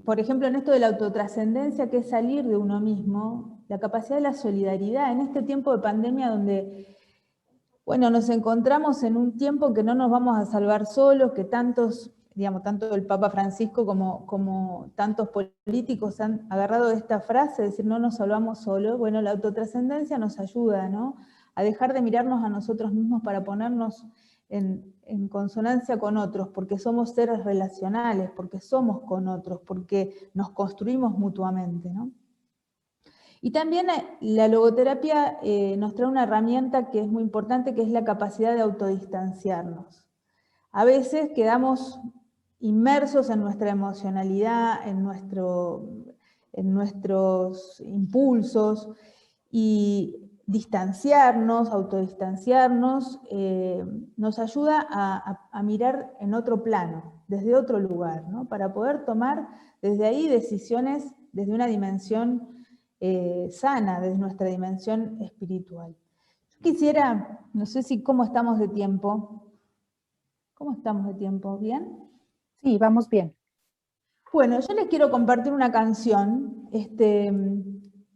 por ejemplo, en esto de la autotrascendencia, que es salir de uno mismo, la capacidad de la solidaridad, en este tiempo de pandemia donde, bueno, nos encontramos en un tiempo que no nos vamos a salvar solos, que tantos, digamos, tanto el Papa Francisco como tantos políticos han agarrado de esta frase, de decir no nos salvamos solos. Bueno, la autotrascendencia nos ayuda, ¿no?, a dejar de mirarnos a nosotros mismos para ponernos en consonancia con otros, porque somos seres relacionales, porque somos con otros, porque nos construimos mutuamente, ¿no? Y también la logoterapia nos trae una herramienta que es muy importante, que es la capacidad de autodistanciarnos. A veces quedamos inmersos en nuestra emocionalidad, en nuestros impulsos, y distanciarnos, autodistanciarnos, nos ayuda a mirar en otro plano, desde otro lugar, ¿no?, para poder tomar desde ahí decisiones desde una dimensión sana, desde nuestra dimensión espiritual. Yo quisiera, no sé si cómo estamos de tiempo. ¿Cómo estamos de tiempo? ¿Bien? Sí, vamos bien. Bueno, yo les quiero compartir una canción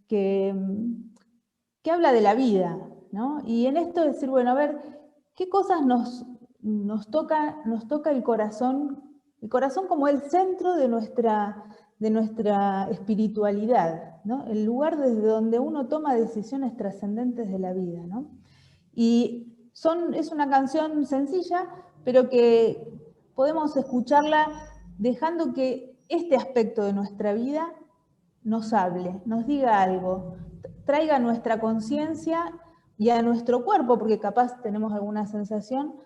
que habla de la vida, ¿no? Y en esto decir, bueno, a ver, ¿qué cosas nos toca el corazón como el centro de nuestra espiritualidad, ¿no? El lugar desde donde uno toma decisiones trascendentes de la vida, ¿no? Y es una canción sencilla, pero que podemos escucharla dejando que este aspecto de nuestra vida nos hable, nos diga algo, traiga a nuestra conciencia y a nuestro cuerpo, porque capaz tenemos alguna sensación,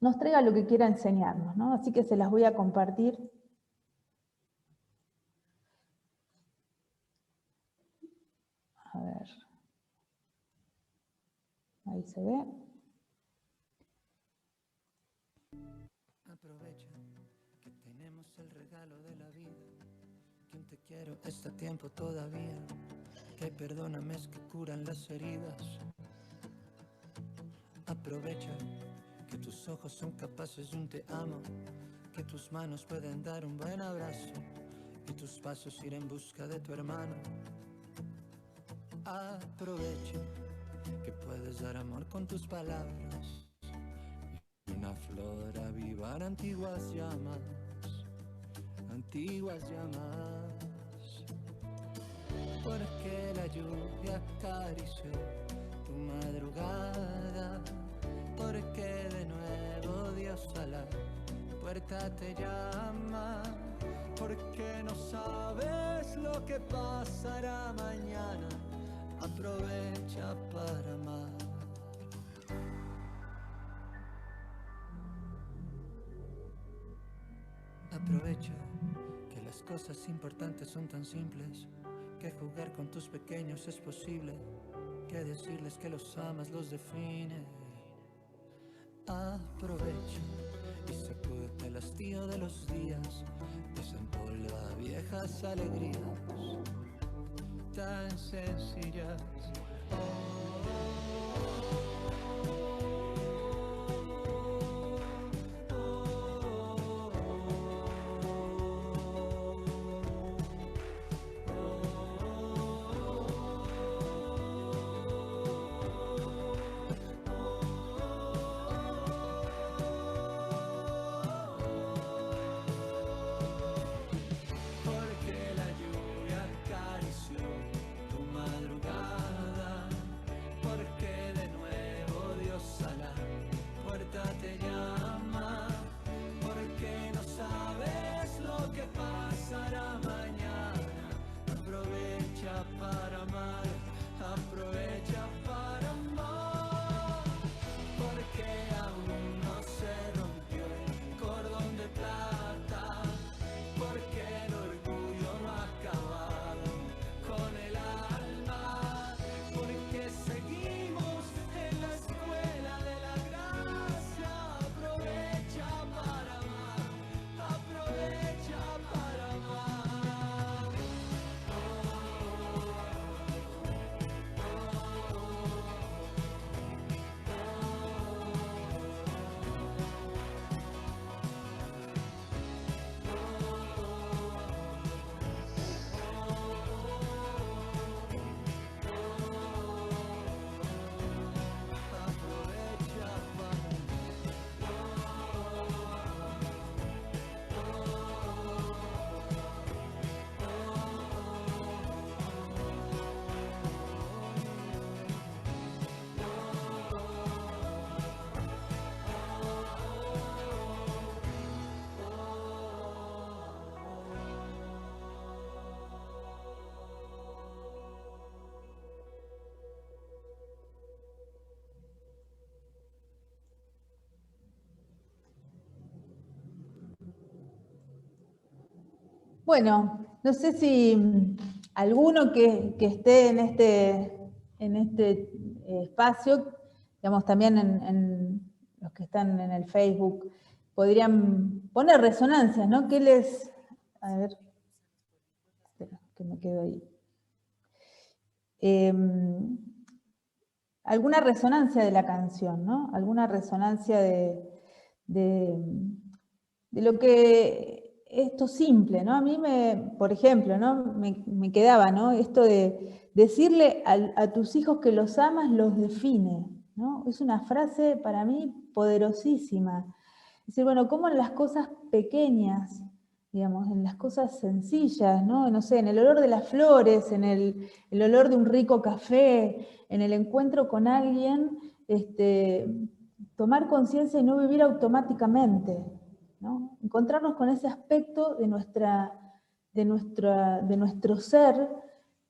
nos traiga lo que quiera enseñarnos, ¿no? Así que se las voy a compartir. A ver. Ahí se ve. Aprovecha que tenemos el regalo de la vida, que un te quiero está a tiempo todavía, que perdóname es que curan las heridas. Aprovecha que tus ojos son capaces de un te amo, que tus manos pueden dar un buen abrazo y tus pasos ir en busca de tu hermano. Aprovecha que puedes dar amor con tus palabras, una flor avivar antiguas llamas, porque la lluvia acarició tu madrugada, porque de nuevo Dios a la puerta te llama, porque no sabes lo que pasará mañana, aprovecha para amar. Aprovecha que las cosas importantes son tan simples, que jugar con tus pequeños es posible, que decirles que los amas los define. Aprovecha y sacúdete el hastío de los días, desempolva viejas alegrías tan sencillas. Porque la lluvia acarició tu madrugada, Bueno, no sé si alguno que esté en este espacio, digamos también en los que están en el Facebook, podrían poner resonancias, ¿no? ¿Qué les... A ver, espera, que me quedo ahí. Alguna resonancia de la canción, ¿no? Alguna resonancia de lo que esto simple, ¿no? A mí por ejemplo, ¿no? Me quedaba, ¿no? Esto de decirle a tus hijos que los amas los define, ¿no? Es una frase para mí poderosísima. Es decir, bueno, cómo en las cosas pequeñas, digamos, en las cosas sencillas, ¿no? No sé, en el olor de las flores, en el olor de un rico café, en el encuentro con alguien, tomar conciencia y no vivir automáticamente, ¿no? Encontrarnos con ese aspecto de nuestro ser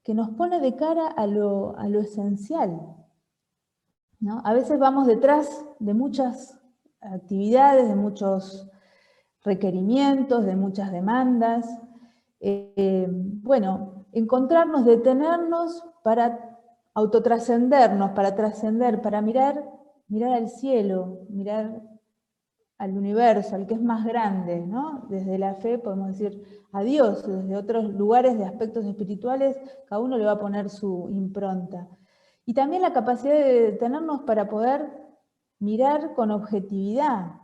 que nos pone de cara a lo esencial, ¿no? A veces vamos detrás de muchas actividades, de muchos requerimientos, de muchas demandas. Bueno, encontrarnos, detenernos para autotrascendernos, para trascender, para mirar al cielo, mirar al universo, al que es más grande, ¿no? Desde la fe podemos decir a Dios, desde otros lugares de aspectos espirituales, cada uno le va a poner su impronta. Y también la capacidad de detenernos para poder mirar con objetividad,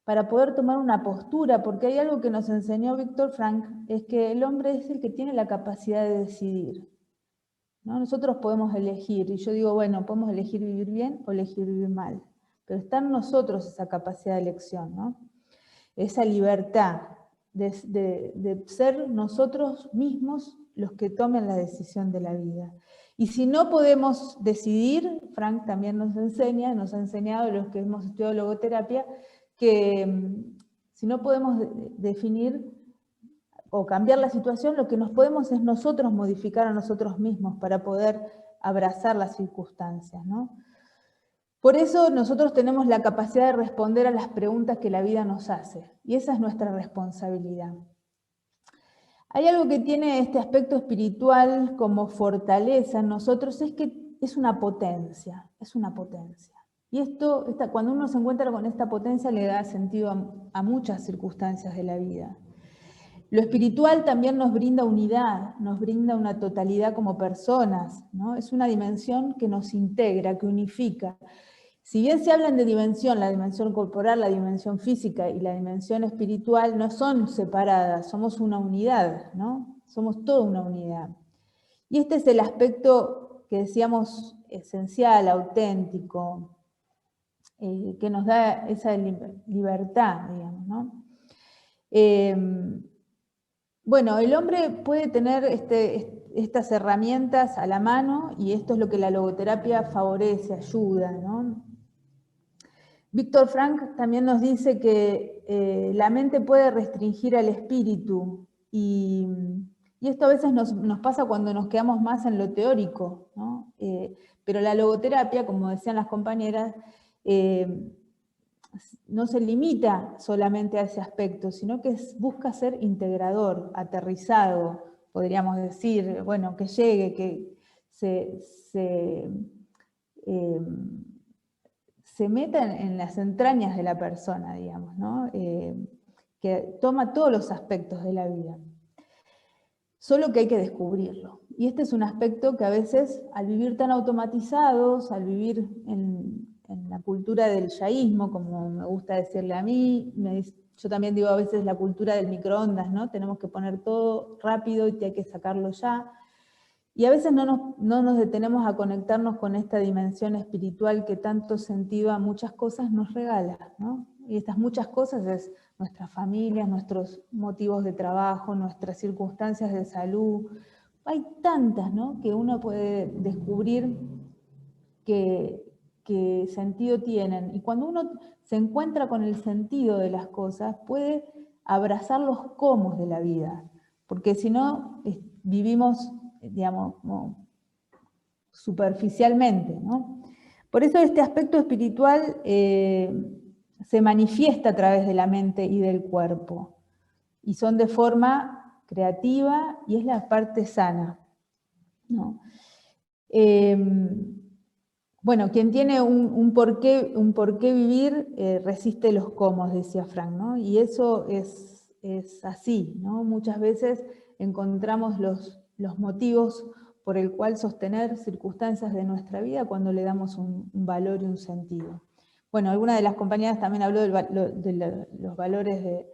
para poder tomar una postura, porque hay algo que nos enseñó Víctor Frank, es que el hombre es el que tiene la capacidad de decidir, ¿no? Nosotros podemos elegir, y yo digo, bueno, podemos elegir vivir bien o elegir vivir mal, pero está en nosotros esa capacidad de elección, ¿no? Esa libertad de ser nosotros mismos los que tomen la decisión de la vida. Y si no podemos decidir, Frank también nos ha enseñado los que hemos estudiado logoterapia, que si no podemos definir o cambiar la situación, lo que nos podemos es nosotros modificar a nosotros mismos para poder abrazar las circunstancias, ¿no? Por eso nosotros tenemos la capacidad de responder a las preguntas que la vida nos hace, y esa es nuestra responsabilidad. Hay algo que tiene este aspecto espiritual como fortaleza en nosotros, es que es una potencia, es una potencia. Y cuando uno se encuentra con esta potencia le da sentido a muchas circunstancias de la vida. Lo espiritual también nos brinda unidad, nos brinda una totalidad como personas, ¿no? Es una dimensión que nos integra, que unifica. Si bien se hablan de dimensión, la dimensión corporal, la dimensión física y la dimensión espiritual no son separadas, somos una unidad, ¿no? Somos toda una unidad. Y este es el aspecto que decíamos esencial, auténtico, que nos da esa libertad, digamos, ¿no? Bueno, el hombre puede tener estas herramientas a la mano y esto es lo que la logoterapia favorece, ayuda, ¿no? Víctor Frank también nos dice que la mente puede restringir al espíritu y esto a veces nos pasa cuando nos quedamos más en lo teórico, ¿no? Pero la logoterapia, como decían las compañeras, no se limita solamente a ese aspecto, sino que busca ser integrador, aterrizado, podríamos decir, bueno, que llegue, que se meta en las entrañas de la persona, digamos, ¿no? Que toma todos los aspectos de la vida. Solo que hay que descubrirlo. Y este es un aspecto que a veces, al vivir tan automatizados, al vivir en la cultura del yaísmo, como me gusta decirle a mí, yo también digo a veces la cultura del microondas, ¿no? Tenemos que poner todo rápido y hay que sacarlo ya. Y a veces no nos detenemos a conectarnos con esta dimensión espiritual que tanto sentido a muchas cosas nos regala, ¿no? Y estas muchas cosas es nuestras familias, nuestros motivos de trabajo, nuestras circunstancias de salud. Hay tantas, ¿no? Que uno puede descubrir qué sentido tienen. Y cuando uno se encuentra con el sentido de las cosas, puede abrazar los cómo de la vida. Porque si no, vivimos, digamos, superficialmente, ¿no? Por eso este aspecto espiritual se manifiesta a través de la mente y del cuerpo. Y son de forma creativa y es la parte sana, ¿no? Bueno, quien tiene un porqué vivir resiste los cómo, decía Frank, ¿no? Y eso es así, ¿no? Muchas veces encontramos los motivos por el cual sostener circunstancias de nuestra vida cuando le damos un valor y un sentido. Bueno, alguna de las compañeras también habló de los valores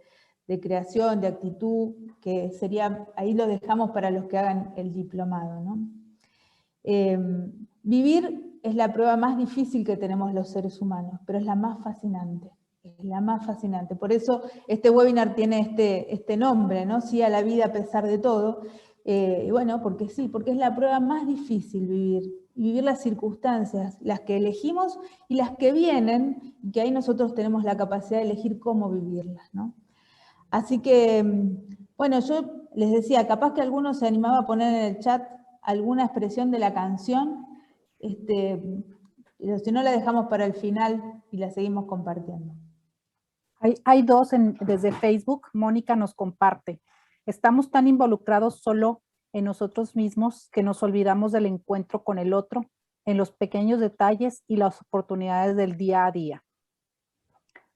de creación, de actitud, que sería, ahí lo dejamos para los que hagan el diplomado, ¿no? Vivir es la prueba más difícil que tenemos los seres humanos, pero es la más fascinante. Es la más fascinante. Por eso este webinar tiene este nombre, ¿no? Sí a la vida a pesar de todo. Y bueno, porque sí, porque es la prueba más difícil vivir las circunstancias, las que elegimos y las que vienen, que ahí nosotros tenemos la capacidad de elegir cómo vivirlas, ¿no? Así que, bueno, yo les decía, capaz que alguno se animaba a poner en el chat alguna expresión de la canción, si no la dejamos para el final y la seguimos compartiendo. Hay dos desde Facebook. Mónica nos comparte: estamos tan involucrados solo en nosotros mismos que nos olvidamos del encuentro con el otro, en los pequeños detalles y las oportunidades del día a día.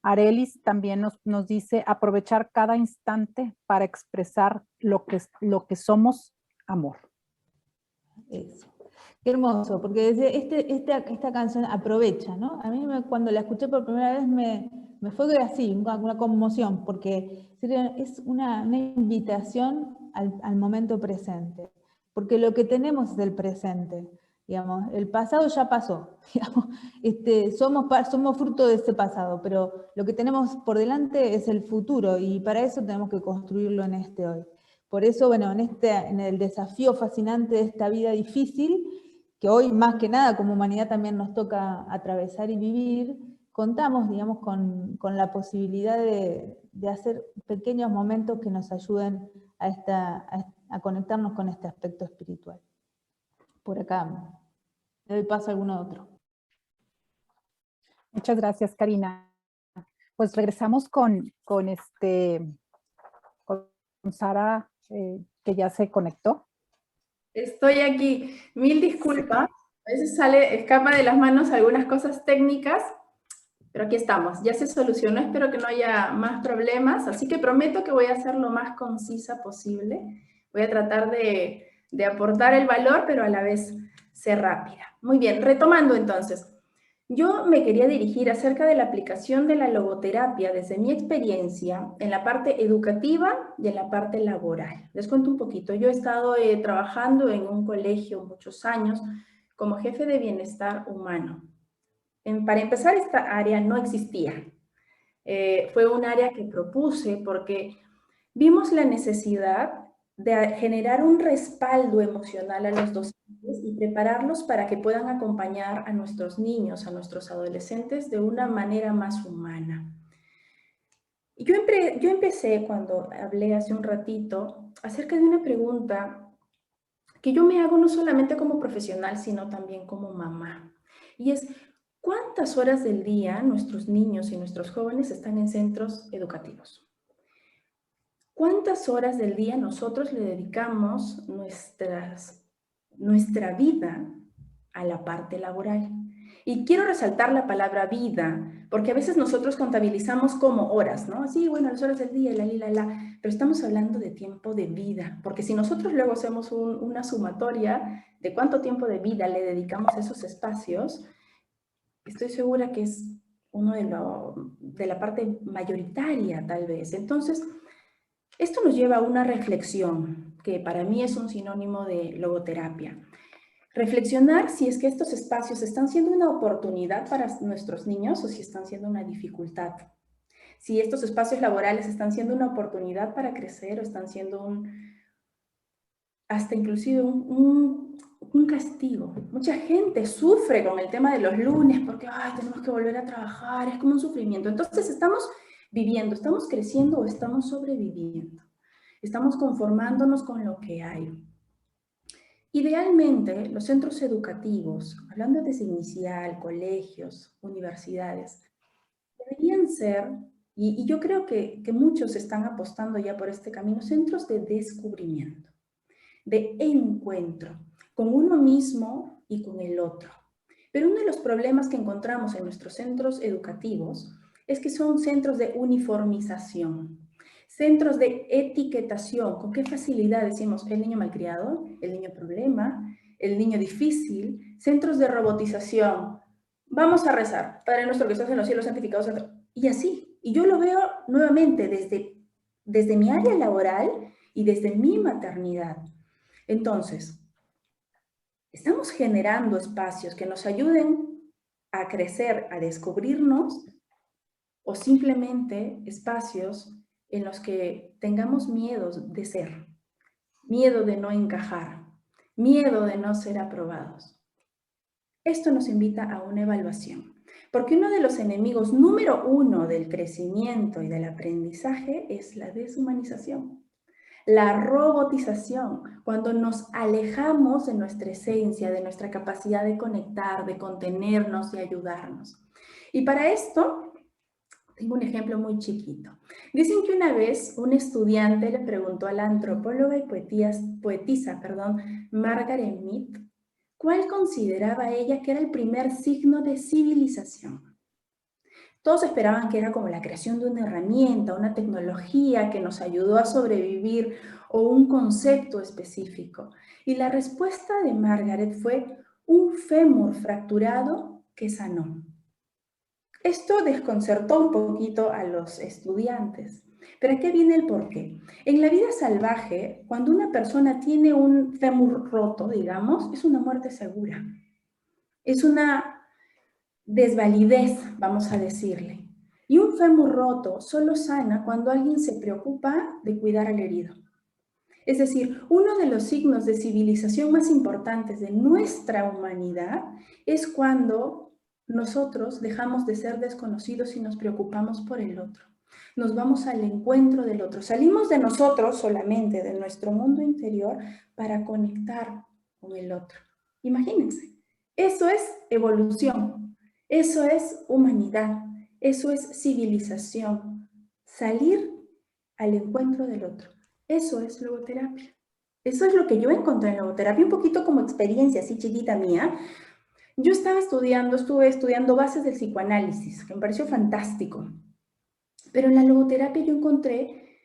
Arelis también nos dice: aprovechar cada instante para expresar lo que somos, amor. Eso. Qué hermoso, porque esta canción aprovecha, ¿no? A mí cuando la escuché por primera vez me fue así, una conmoción, porque es una invitación al momento presente, porque lo que tenemos es el presente, digamos, el pasado ya pasó, digamos, somos fruto de ese pasado, pero lo que tenemos por delante es el futuro y para eso tenemos que construirlo en este hoy. Por eso, bueno, en el desafío fascinante de esta vida difícil, que hoy más que nada como humanidad también nos toca atravesar y vivir, contamos, digamos, con la posibilidad de hacer pequeños momentos que nos ayuden a conectarnos con este aspecto espiritual. Por acá, le doy paso a alguno otro. Muchas gracias, Karina. Pues regresamos con Sara, que ya se conectó. Estoy aquí. Mil disculpas. A veces escapa de las manos algunas cosas técnicas, pero aquí estamos. Ya se solucionó. Espero que no haya más problemas. Así que prometo que voy a ser lo más concisa posible. Voy a tratar de aportar el valor, pero a la vez ser rápida. Muy bien, retomando entonces. Yo me quería dirigir acerca de la aplicación de la logoterapia desde mi experiencia en la parte educativa y en la parte laboral. Les cuento un poquito. Yo he estado trabajando en un colegio muchos años como jefe de bienestar humano. Para empezar, esta área no existía. Fue un área que propuse porque vimos la necesidad de generar un respaldo emocional a los docentes y prepararlos para que puedan acompañar a nuestros niños, a nuestros adolescentes de una manera más humana. Yo empecé, cuando hablé hace un ratito, acerca de una pregunta que yo me hago no solamente como profesional, sino también como mamá. Y es, ¿cuántas horas del día nuestros niños y nuestros jóvenes están en centros educativos? ¿Cuántas horas del día nosotros le dedicamos nuestra vida a la parte laboral? Y quiero resaltar la palabra vida, porque a veces nosotros contabilizamos como horas, ¿no? Sí, bueno, las horas del día, pero estamos hablando de tiempo de vida, porque si nosotros luego hacemos una sumatoria de cuánto tiempo de vida le dedicamos a esos espacios, estoy segura que es uno de la parte mayoritaria, tal vez. Entonces, esto nos lleva a una reflexión, que para mí es un sinónimo de logoterapia. Reflexionar si es que estos espacios están siendo una oportunidad para nuestros niños o si están siendo una dificultad. Si estos espacios laborales están siendo una oportunidad para crecer o están siendo hasta inclusive un castigo. Mucha gente sufre con el tema de los lunes porque tenemos que volver a trabajar, es como un sufrimiento. Entonces estamos viviendo, estamos creciendo o estamos sobreviviendo. Estamos conformándonos con lo que hay. Idealmente, los centros educativos, hablando desde inicial, colegios, universidades, deberían ser, y yo creo que muchos están apostando ya por este camino, centros de descubrimiento, de encuentro con uno mismo y con el otro. Pero uno de los problemas que encontramos en nuestros centros educativos es que son centros de uniformización, centros de etiquetación. ¿Con qué facilidad decimos el niño malcriado, el niño problema, el niño difícil? Centros de robotización. Vamos a rezar. Padre nuestro que estás en los cielos, santificado sea. Y así. Y yo lo veo nuevamente desde mi área laboral y desde mi maternidad. Entonces, ¿estamos generando espacios que nos ayuden a crecer, a descubrirnos? ¿O simplemente espacios en los que tengamos miedo de ser, miedo de no encajar, miedo de no ser aprobados? Esto nos invita a una evaluación, porque uno de los enemigos número 1 del crecimiento y del aprendizaje es la deshumanización, la robotización, cuando nos alejamos de nuestra esencia, de nuestra capacidad de conectar, de contenernos y ayudarnos. Y para esto, tengo un ejemplo muy chiquito. Dicen que una vez un estudiante le preguntó a la antropóloga y poetisa, Margaret Mead, ¿cuál consideraba ella que era el primer signo de civilización? Todos esperaban que era como la creación de una herramienta, una tecnología que nos ayudó a sobrevivir o un concepto específico. Y la respuesta de Margaret fue un fémur fracturado que sanó. Esto desconcertó un poquito a los estudiantes. Pero aquí viene el porqué. En la vida salvaje, cuando una persona tiene un fémur roto, digamos, es una muerte segura. Es una desvalidez, vamos a decirle. Y un fémur roto solo sana cuando alguien se preocupa de cuidar al herido. Es decir, uno de los signos de civilización más importantes de nuestra humanidad es cuando nosotros dejamos de ser desconocidos y nos preocupamos por el otro. Nos vamos al encuentro del otro. Salimos de nosotros solamente, de nuestro mundo interior, para conectar con el otro. Imagínense, eso es evolución, eso es humanidad, eso es civilización. Salir al encuentro del otro. Eso es logoterapia. Eso es lo que yo encontré en logoterapia, un poquito como experiencia así chiquita mía. Yo estuve estudiando bases del psicoanálisis, que me pareció fantástico. Pero en la logoterapia yo encontré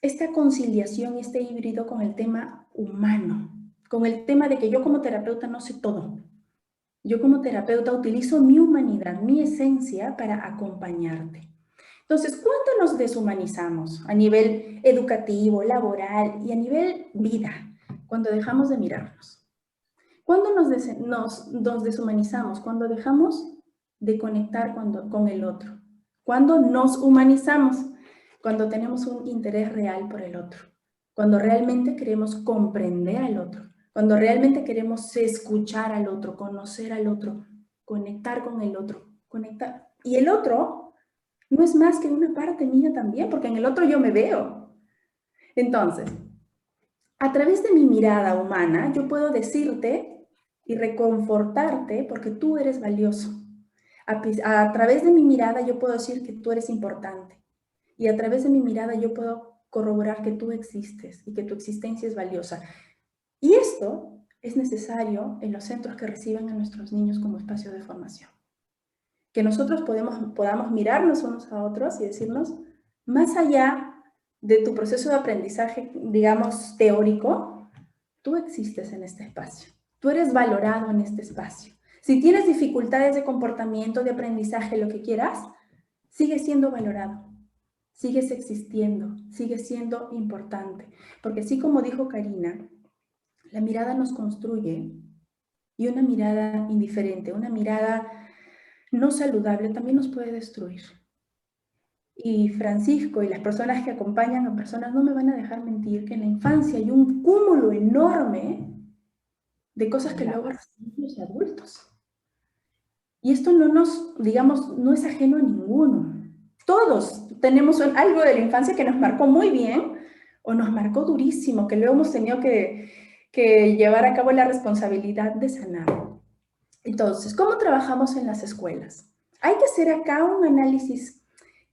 esta conciliación, este híbrido con el tema humano, con el tema de que yo como terapeuta no sé todo. Yo como terapeuta utilizo mi humanidad, mi esencia para acompañarte. Entonces, ¿cuánto nos deshumanizamos a nivel educativo, laboral y a nivel vida cuando dejamos de mirarnos? ¿Cuándo nos deshumanizamos? Cuando dejamos de conectar con el otro. ¿Cuándo nos humanizamos? Cuando tenemos un interés real por el otro. Cuando realmente queremos comprender al otro. Cuando realmente queremos escuchar al otro, conocer al otro, conectar con el otro. Conectar. Y el otro no es más que una parte mía también, porque en el otro yo me veo. Entonces, a través de mi mirada humana, yo puedo decirte y reconfortarte porque tú eres valioso. A través de mi mirada yo puedo decir que tú eres importante. Y a través de mi mirada yo puedo corroborar que tú existes y que tu existencia es valiosa. Y esto es necesario en los centros que reciben a nuestros niños como espacio de formación. Que nosotros podamos mirarnos unos a otros y decirnos, más allá de tu proceso de aprendizaje, digamos, teórico, tú existes en este espacio. Tú eres valorado en este espacio. Si tienes dificultades de comportamiento, de aprendizaje, lo que quieras, sigues siendo valorado. Sigues existiendo, sigues siendo importante. Porque así como dijo Karina, la mirada nos construye y una mirada indiferente, una mirada no saludable también nos puede destruir. Y Francisco y las personas que acompañan a personas no me van a dejar mentir que en la infancia hay un cúmulo enorme de cosas que luego recibimos los adultos. Y esto no es ajeno a ninguno. Todos tenemos algo de la infancia que nos marcó muy bien o nos marcó durísimo, que luego hemos tenido que llevar a cabo la responsabilidad de sanar. Entonces, ¿cómo trabajamos en las escuelas? Hay que hacer acá un análisis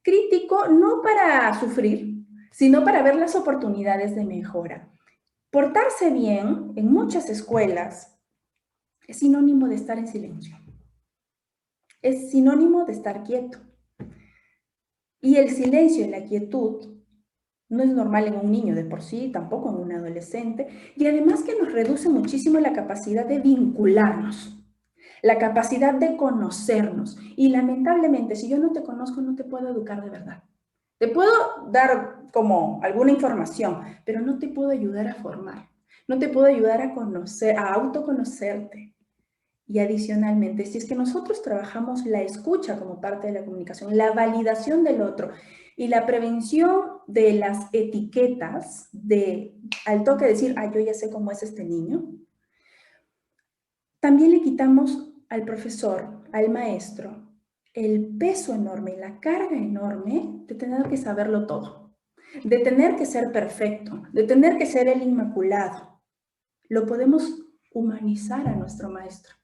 crítico no para sufrir, sino para ver las oportunidades de mejora. Portarse bien en muchas escuelas es sinónimo de estar en silencio. Es sinónimo de estar quieto. Y el silencio y la quietud no es normal en un niño de por sí, tampoco en un adolescente, y además que nos reduce muchísimo la capacidad de vincularnos, la capacidad de conocernos. Y lamentablemente, si yo no te conozco, no te puedo educar de verdad. Te puedo dar como alguna información, pero no te puedo ayudar a formar. No te puedo ayudar a conocer, a autoconocerte. Y adicionalmente, si es que nosotros trabajamos la escucha como parte de la comunicación, la validación del otro y la prevención de las etiquetas, al toque decir, yo ya sé cómo es este niño, también le quitamos al profesor, al maestro, el peso enorme, la carga enorme de tener que saberlo todo, de tener que ser perfecto, de tener que ser el inmaculado. Lo podemos humanizar a nuestro maestro.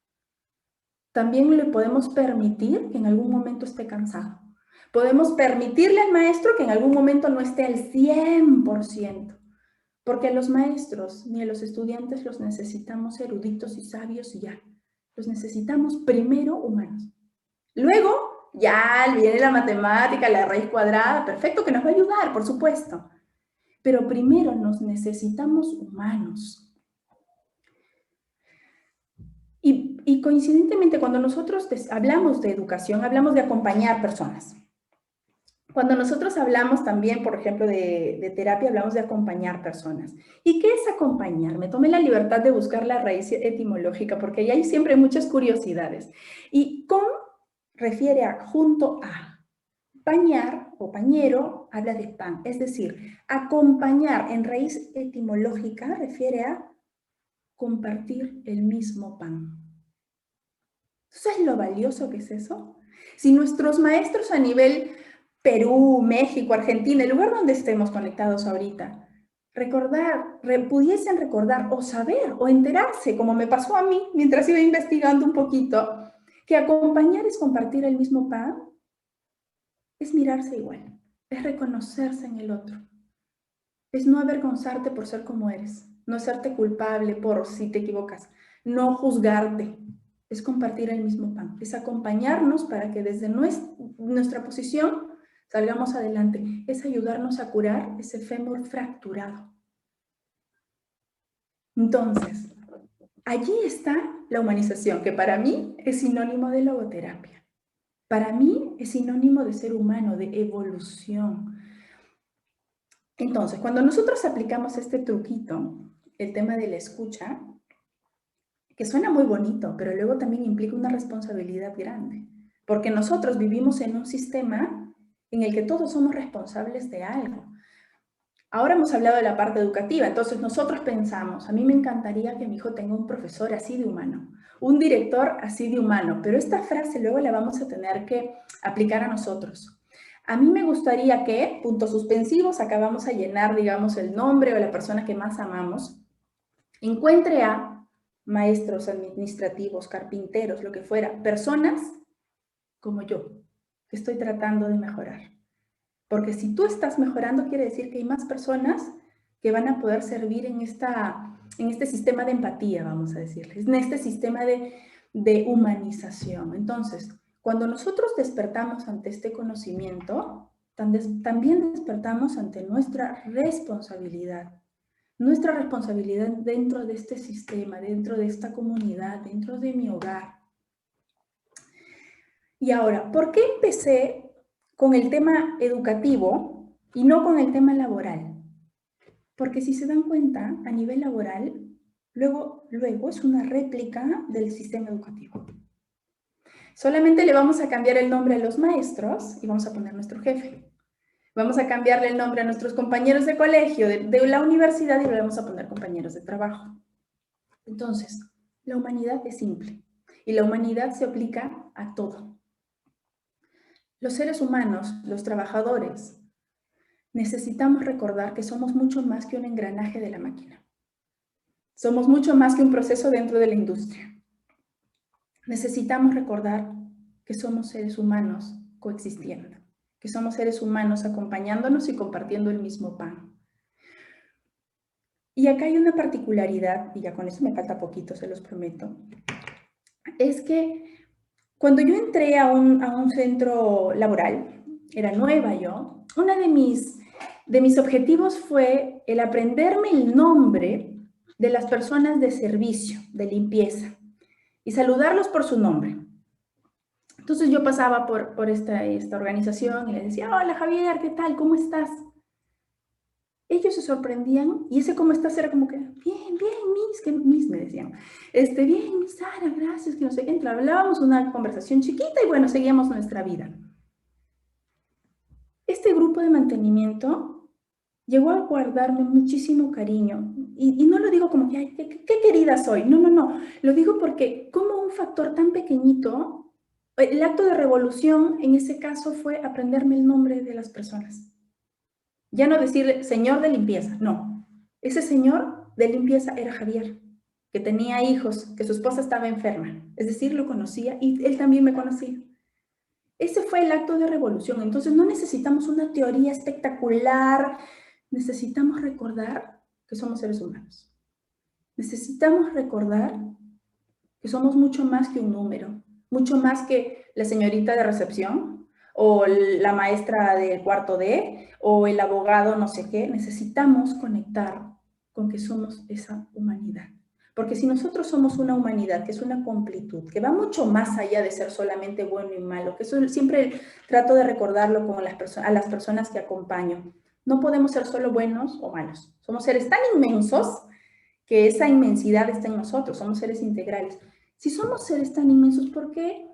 También le podemos permitir que en algún momento esté cansado. Podemos permitirle al maestro que en algún momento no esté al 100%, porque a los maestros ni a los estudiantes los necesitamos eruditos y sabios y ya. Los necesitamos primero humanos. Luego ya viene la matemática, la raíz cuadrada, perfecto, que nos va a ayudar, por supuesto. Pero primero nos necesitamos humanos. Y coincidentemente, cuando nosotros hablamos de educación, hablamos de acompañar personas. Cuando nosotros hablamos también, por ejemplo, de terapia, hablamos de acompañar personas. ¿Y qué es acompañar? Me tomé la libertad de buscar la raíz etimológica, porque ahí hay siempre muchas curiosidades. Y con refiere a junto a. Pañar o pañero habla de pan, es decir, acompañar en raíz etimológica refiere a compartir el mismo pan. ¿Sabes lo valioso que es eso? Si nuestros maestros a nivel Perú, México, Argentina, el lugar donde estemos conectados ahorita, pudiesen recordar o saber o enterarse, como me pasó a mí mientras iba investigando un poquito, que acompañar es compartir el mismo pan, es mirarse igual, es reconocerse en el otro, es no avergonzarte por ser como eres, no hacerte culpable por si te equivocas, no juzgarte, es compartir el mismo pan, es acompañarnos para que desde nuestra posición salgamos adelante, es ayudarnos a curar ese fémur fracturado. Entonces, allí está la humanización, que para mí es sinónimo de logoterapia. Para mí es sinónimo de ser humano, de evolución. Entonces, cuando nosotros aplicamos este truquito, el tema de la escucha, que suena muy bonito, pero luego también implica una responsabilidad grande, porque nosotros vivimos en un sistema en el que todos somos responsables de algo. Ahora hemos hablado de la parte educativa, entonces nosotros pensamos, a mí me encantaría que mi hijo tenga un profesor así de humano, un director así de humano, pero esta frase luego la vamos a tener que aplicar a nosotros. A mí me gustaría que, puntos suspensivos, acá vamos a llenar, digamos, el nombre o la persona que más amamos, encuentre a maestros administrativos, carpinteros, lo que fuera, personas como yo, que estoy tratando de mejorar. Porque si tú estás mejorando, quiere decir que hay más personas que van a poder servir en este sistema de empatía, vamos a decirles, en este sistema de humanización. Entonces, cuando nosotros despertamos ante este conocimiento, también despertamos ante nuestra responsabilidad dentro de este sistema, dentro de esta comunidad, dentro de mi hogar. Y ahora, ¿por qué empecé con el tema educativo y no con el tema laboral? Porque si se dan cuenta, a nivel laboral, luego es una réplica del sistema educativo. Solamente le vamos a cambiar el nombre a los maestros y vamos a poner nuestro jefe. Vamos a cambiarle el nombre a nuestros compañeros de colegio, de la universidad, y le vamos a poner compañeros de trabajo. Entonces, la humanidad es simple y la humanidad se aplica a todo. Los seres humanos, los trabajadores, necesitamos recordar que somos mucho más que un engranaje de la máquina. Somos mucho más que un proceso dentro de la industria. Necesitamos recordar que somos seres humanos coexistiendo, que somos seres humanos acompañándonos y compartiendo el mismo pan. Y acá hay una particularidad, y ya con eso me falta poquito, se los prometo, es que cuando yo entré a un centro laboral, era nueva yo, uno de mis objetivos fue el aprenderme el nombre de las personas de servicio, de limpieza, y saludarlos por su nombre. Entonces yo pasaba por esta organización y les decía, hola Javier, ¿qué tal? ¿Cómo estás? Ellos se sorprendían y ese cómo estás era como que, bien, Miss, que Miss me decían, bien, Miss Sara, gracias, que no sé qué, hablábamos una conversación chiquita y bueno, seguíamos nuestra vida. Este grupo de mantenimiento llegó a guardarme muchísimo cariño y no lo digo como que, ay, qué querida soy, no, lo digo porque como un factor tan pequeñito, el acto de revolución en ese caso fue aprenderme el nombre de las personas. Ya no decirle señor de limpieza, no. Ese señor de limpieza era Javier, que tenía hijos, que su esposa estaba enferma. Es decir, lo conocía y él también me conocía. Ese fue el acto de revolución. Entonces no necesitamos una teoría espectacular. Necesitamos recordar que somos seres humanos. Necesitamos recordar que somos mucho más que un número, mucho más que la señorita de recepción, o la maestra del cuarto D, o el abogado no sé qué. Necesitamos conectar con que somos esa humanidad. Porque si nosotros somos una humanidad, que es una completud, que va mucho más allá de ser solamente bueno y malo, que eso siempre trato de recordarlo con a las personas que acompaño. No podemos ser solo buenos o malos. Somos seres tan inmensos que esa inmensidad está en nosotros. Somos seres integrales. Si somos seres tan inmensos, ¿por qué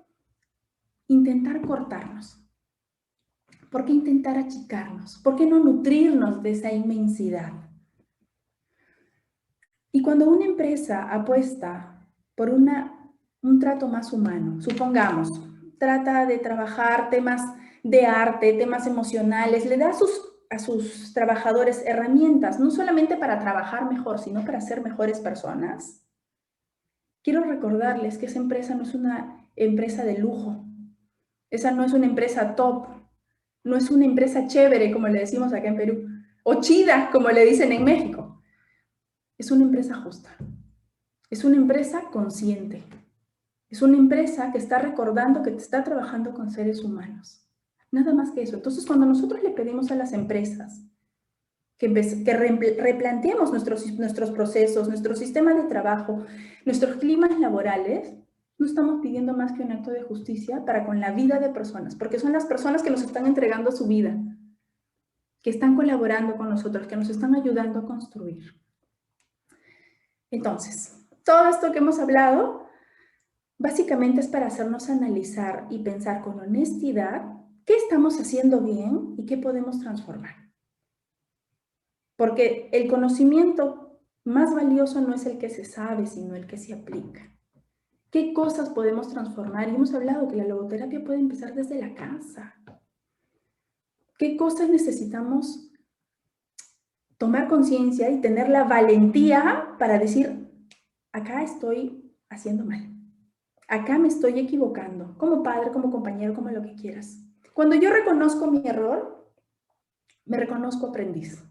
intentar cortarnos? ¿Por qué intentar achicarnos? ¿Por qué no nutrirnos de esa inmensidad? Y cuando una empresa apuesta por un trato más humano, supongamos, trata de trabajar temas de arte, temas emocionales, le da a sus trabajadores herramientas, no solamente para trabajar mejor, sino para ser mejores personas. Quiero recordarles que esa empresa no es una empresa de lujo, esa no es una empresa top, no es una empresa chévere, como le decimos acá en Perú, o chida, como le dicen en México. Es una empresa justa, es una empresa consciente, es una empresa que está recordando que está trabajando con seres humanos. Nada más que eso. Entonces, cuando nosotros le pedimos a las empresas que replanteemos nuestros procesos, nuestro sistema de trabajo, nuestros climas laborales, no estamos pidiendo más que un acto de justicia para con la vida de personas, porque son las personas que nos están entregando su vida, que están colaborando con nosotros, que nos están ayudando a construir. Entonces, todo esto que hemos hablado, básicamente es para hacernos analizar y pensar con honestidad qué estamos haciendo bien y qué podemos transformar. Porque el conocimiento más valioso no es el que se sabe, sino el que se aplica. ¿Qué cosas podemos transformar? Y hemos hablado que la logoterapia puede empezar desde la casa. ¿Qué cosas necesitamos tomar conciencia y tener la valentía para decir, acá estoy haciendo mal, acá me estoy equivocando, como padre, como compañero, como lo que quieras? Cuando yo reconozco mi error, me reconozco aprendiz.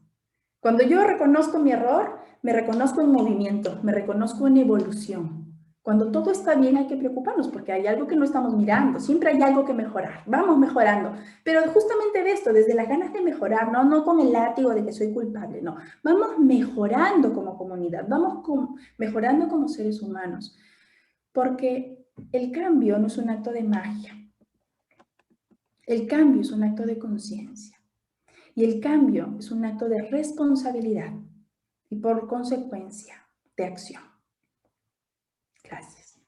Cuando yo reconozco mi error, me reconozco en movimiento, me reconozco en evolución. Cuando todo está bien hay que preocuparnos porque hay algo que no estamos mirando, siempre hay algo que mejorar, vamos mejorando, pero justamente de esto, desde las ganas de mejorar, no con el látigo de que soy culpable, no, vamos mejorando como comunidad, vamos mejorando como seres humanos, porque el cambio no es un acto de magia, el cambio es un acto de conciencia y el cambio es un acto de responsabilidad y por consecuencia de acción. Gracias.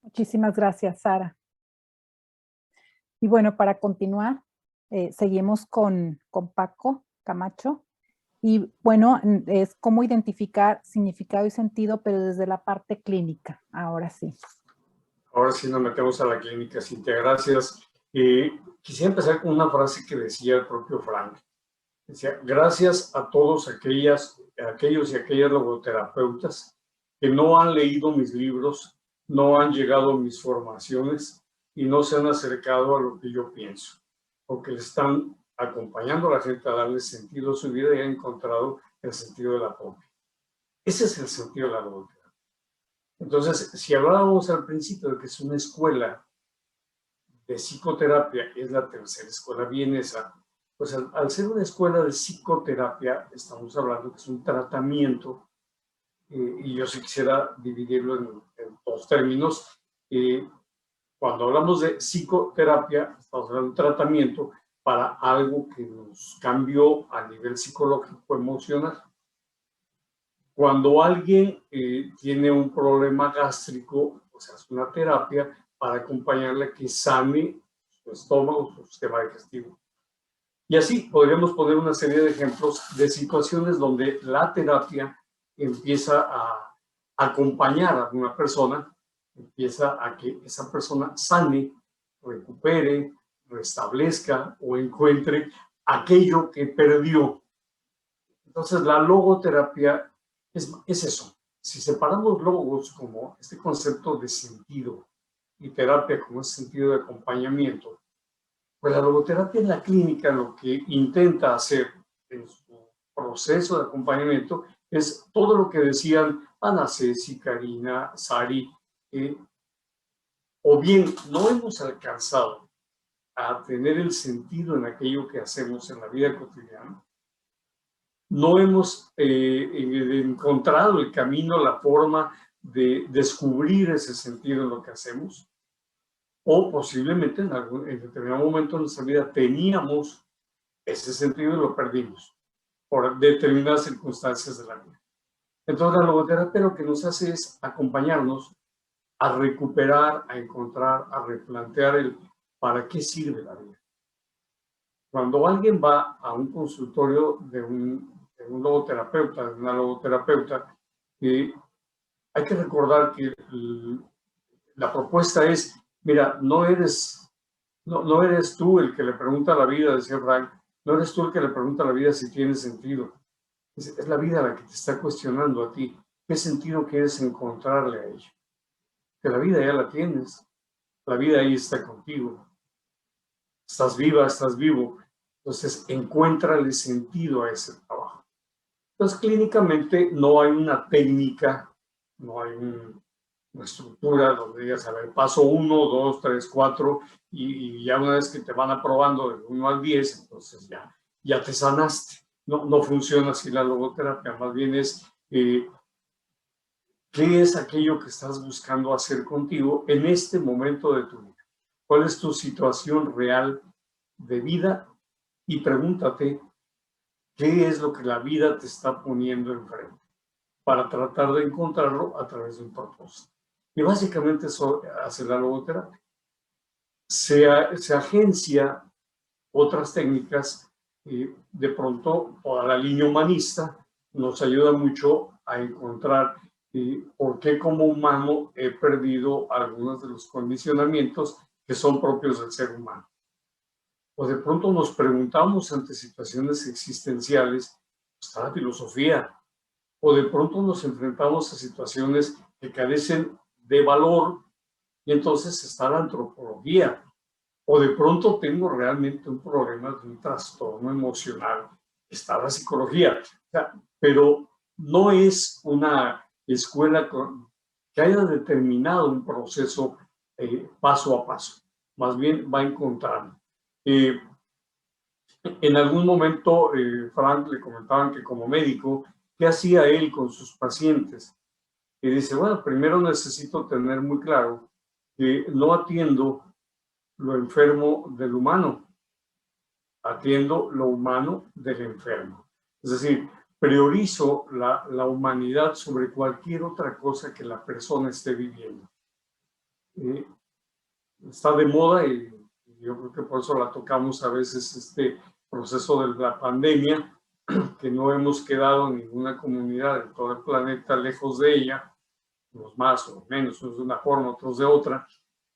Muchísimas gracias, Sara. Y bueno, para continuar, seguimos con Paco Camacho. Y bueno, es cómo identificar significado y sentido, pero desde la parte clínica. Ahora sí. Ahora sí nos metemos a la clínica, Cintia. Gracias. Quisiera empezar con una frase que decía el propio Frank. Decía, gracias a todos aquellos y aquellas logoterapeutas que no han leído mis libros, no han llegado a mis formaciones, y no se han acercado a lo que yo pienso, porque le están acompañando a la gente a darle sentido a su vida y han encontrado el sentido de la propia. Ese es el sentido de la logoterapia. Entonces, si hablábamos al principio de que es una escuela de psicoterapia, es la tercera escuela vienesa, pues al ser una escuela de psicoterapia, estamos hablando que es un tratamiento, y yo sí quisiera dividirlo en dos términos. Cuando hablamos de psicoterapia, estamos hablando de un tratamiento para algo que nos cambió a nivel psicológico, emocional. Cuando alguien tiene un problema gástrico, pues es una terapia para acompañarle a que sane su estómago, su sistema digestivo. Y así podríamos poner una serie de ejemplos de situaciones donde la terapia empieza a acompañar a una persona, empieza a que esa persona sane, recupere, restablezca o encuentre aquello que perdió. Entonces la logoterapia es eso. Si separamos logos como este concepto de sentido y terapia como ese sentido de acompañamiento, pues la logoterapia en la clínica lo que intenta hacer en su proceso de acompañamiento es todo lo que decían Ana Ceci, Karina, Sari, o bien no hemos alcanzado a tener el sentido en aquello que hacemos en la vida cotidiana, no hemos encontrado el camino, la forma de descubrir ese sentido en lo que hacemos, o posiblemente en determinado momento de nuestra vida teníamos ese sentido y lo perdimos por determinadas circunstancias de la vida. Entonces la logoterapia lo que nos hace es acompañarnos a recuperar, a encontrar, a replantear el para qué sirve la vida. Cuando alguien va a un consultorio de un logoterapeuta, de una logoterapeuta, hay que recordar que la propuesta es, mira, no eres tú el que le pregunta a la vida, decía Frank, no eres tú el que le pregunta a la vida si tiene sentido. Es la vida la que te está cuestionando a ti. ¿Qué sentido quieres encontrarle a ella? Que la vida ya la tienes. La vida ahí está contigo. Estás viva, estás vivo. Entonces, encuéntrale sentido a ese trabajo. Entonces, clínicamente no hay una técnica, no hay una estructura donde digas, a ver, paso 1, 2, 3, 4, y ya una vez que te van aprobando del 1 al 10, entonces ya te sanaste. No funciona así la logoterapia, más bien es qué es aquello que estás buscando hacer contigo en este momento de tu vida. ¿Cuál es tu situación real de vida? Y pregúntate qué es lo que la vida te está poniendo enfrente para tratar de encontrarlo a través de un propósito. Y básicamente eso hace la logoterapia. Se agencia otras técnicas. De pronto, toda la línea humanista nos ayuda mucho a encontrar por qué como humano he perdido algunos de los condicionamientos que son propios del ser humano. O de pronto nos preguntamos ante situaciones existenciales, está la filosofía, o de pronto nos enfrentamos a situaciones que carecen de valor y entonces está la antropología. O de pronto tengo realmente un problema de un trastorno emocional, está la psicología. O sea, pero no es una escuela que haya determinado un proceso paso a paso, más bien va encontrando. En algún momento, Frank le comentaban que como médico, ¿qué hacía él con sus pacientes? Y dice, bueno, primero necesito tener muy claro que no atiendo lo enfermo del humano, atiendo lo humano del enfermo. Es decir, priorizo la humanidad sobre cualquier otra cosa que la persona esté viviendo. Está de moda y yo creo que por eso la tocamos a veces este proceso de la pandemia, que no hemos quedado en ninguna comunidad en todo el planeta lejos de ella, unos más o menos, unos de una forma, otros de otra,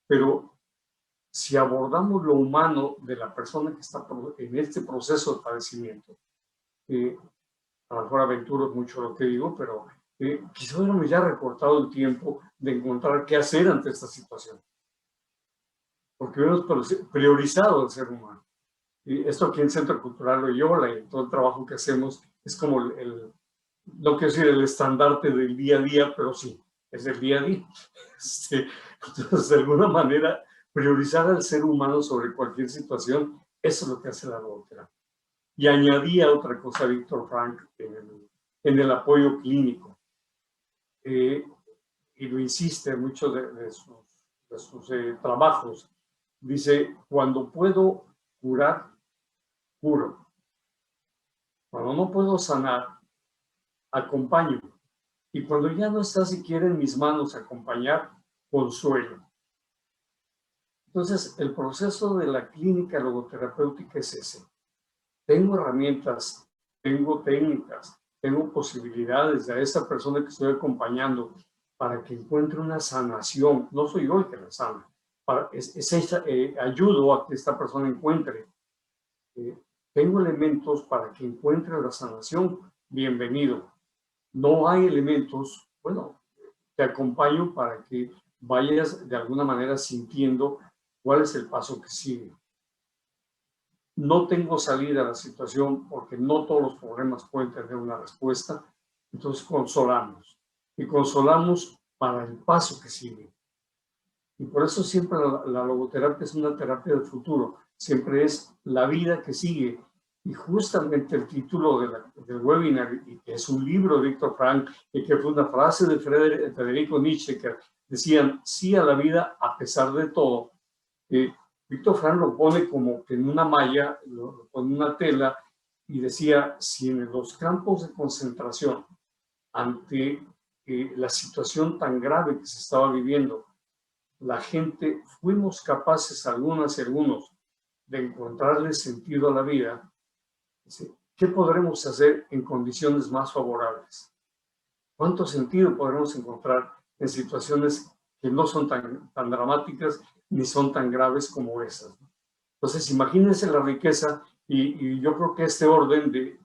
pero si abordamos lo humano de la persona que está en este proceso de padecimiento, a lo mejor aventuro mucho lo que digo, pero quizá hubiéramos ya recortado el tiempo de encontrar qué hacer ante esta situación. porque hemos priorizado al ser humano. Y esto aquí en el Centro Cultural Loyola y en todo el trabajo que hacemos es como no quiero decir el estandarte del día a día, pero sí, es el día a día. Entonces, de alguna manera, priorizar al ser humano sobre cualquier situación, eso es lo que hace la logoterapia. Y añadía otra cosa, Víctor Frank, en el apoyo clínico. Y lo insiste en muchos de sus trabajos. Dice, cuando puedo curar, curo. Cuando no puedo sanar, acompaño. Y cuando ya no está siquiera en mis manos acompañar, consuelo. Entonces, el proceso de la clínica logoterapéutica es ese. Tengo herramientas, tengo técnicas, tengo posibilidades a esa persona que estoy acompañando para que encuentre una sanación. No soy yo el que la sana. Ayudo a que esta persona encuentre. Tengo elementos para que encuentre la sanación. Bienvenido. No hay elementos, bueno, te acompaño para que vayas de alguna manera sintiendo cuál es el paso que sigue. No tengo salida a la situación porque no todos los problemas pueden tener una respuesta, entonces consolamos. Y consolamos para el paso que sigue. Y por eso siempre la logoterapia es una terapia del futuro, siempre es la vida que sigue. Y justamente el título del webinar, y que es un libro de Víctor Frank, y que fue una frase de Federico Nietzsche, que decían sí a la vida a pesar de todo. Víctor Frank lo pone como que en una malla, lo pone en una tela, y decía, si en los campos de concentración, ante la situación tan grave que se estaba viviendo, la gente fuimos capaces, algunas y algunos, de encontrarle sentido a la vida, ¿qué podremos hacer en condiciones más favorables? ¿Cuánto sentido podremos encontrar en situaciones que no son tan dramáticas ni son tan graves como esas? Entonces, imagínense la riqueza y yo creo que este orden de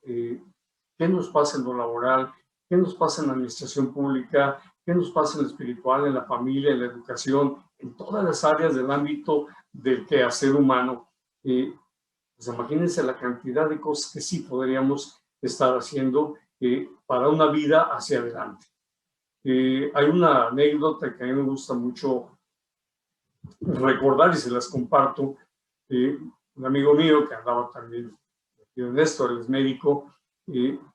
qué nos pasa en lo laboral, qué nos pasa en la administración pública, qué nos pasa en lo espiritual, en la familia, en la educación, en todas las áreas del ámbito del quehacer humano. Pues imagínense la cantidad de cosas que sí podríamos estar haciendo para una vida hacia adelante. Hay una anécdota que a mí me gusta mucho recordar y se las comparto. Un amigo mío que andaba también en esto, él es médico,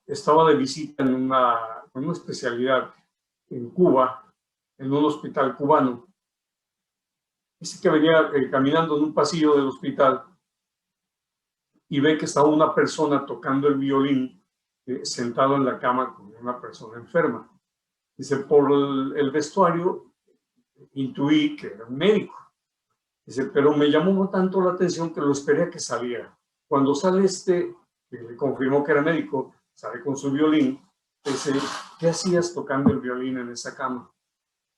estaba de visita en una especialidad en Cuba, en un hospital cubano. Dice que venía caminando en un pasillo del hospital y ve que estaba una persona tocando el violín sentado en la cama con una persona enferma. Dice, por el vestuario intuí que era un médico. Dice, pero me llamó tanto la atención que lo esperé a que saliera. Cuando sale que le confirmó que era médico, sale con su violín, dice, ¿qué hacías tocando el violín en esa cama?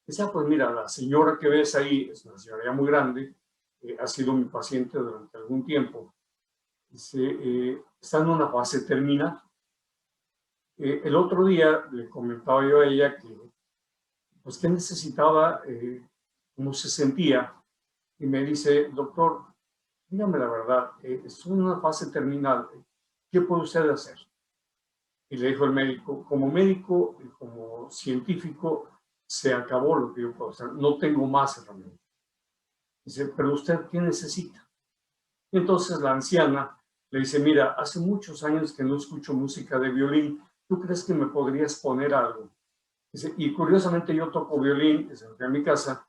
Dice, pues mira, la señora que ves ahí es una señora ya muy grande, ha sido mi paciente durante algún tiempo. Dice, está en una fase terminal. El otro día le comentaba yo a ella que, pues, ¿qué necesitaba? ¿Cómo se sentía? Y me dice, doctor, dígame la verdad, estoy en una fase terminal, ¿qué puede usted hacer? Y le dijo el médico, como médico y como científico, se acabó lo que yo puedo hacer, no tengo más herramientas. Dice, pero usted, ¿qué necesita? Y entonces la anciana le dice, mira, hace muchos años que no escucho música de violín, ¿tú crees que me podrías poner algo? Dice, y curiosamente yo toco violín, desde a mi casa,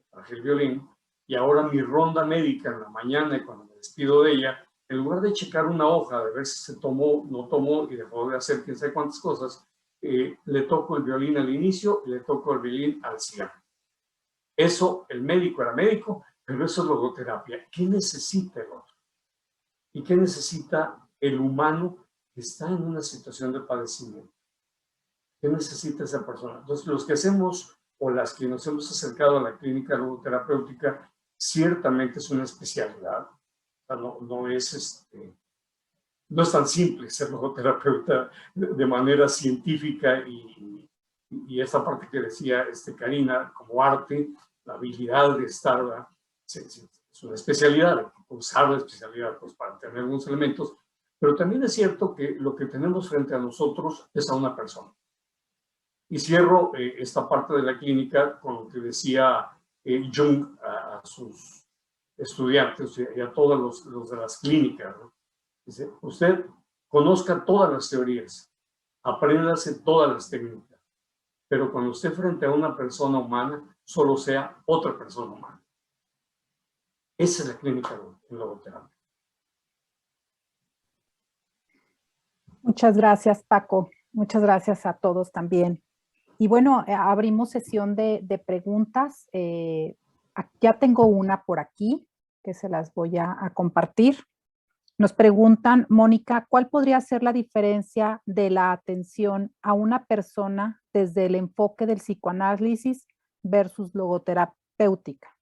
traje el violín, y ahora mi ronda médica en la mañana y cuando me despido de ella, en lugar de checar una hoja de ver si se tomó, no tomó y dejó de hacer quién sabe cuántas cosas, le toco el violín al inicio y le toco el violín al cierre. Eso, el médico era médico, pero eso es logoterapia. ¿Qué necesita el otro? ¿Y qué necesita el humano que está en una situación de padecimiento? ¿Qué necesita esa persona? Entonces, los que hacemos o las que nos hemos acercado a la clínica logoterapéutica, ciertamente es una especialidad. O sea, no es tan simple ser logoterapeuta de manera científica y esta parte que decía Karina, como arte, la habilidad de estar, es es una especialidad, hay que usar la especialidad pues, para tener algunos elementos, pero también es cierto que lo que tenemos frente a nosotros es a una persona. Y cierro esta parte de la clínica con lo que decía Jung a sus estudiantes y a todos los de las clínicas, ¿no? Dice, usted conozca todas las teorías, apréndase todas las técnicas, pero cuando esté frente a una persona humana, solo sea otra persona humana. Esa es la clínica en logoterapia. Muchas gracias, Paco. Muchas gracias a todos también. Y bueno, abrimos sesión de preguntas. Ya tengo una por aquí que se las voy a compartir. Nos preguntan, Mónica, ¿cuál podría ser la diferencia de la atención a una persona desde el enfoque del psicoanálisis versus logoterapéutica?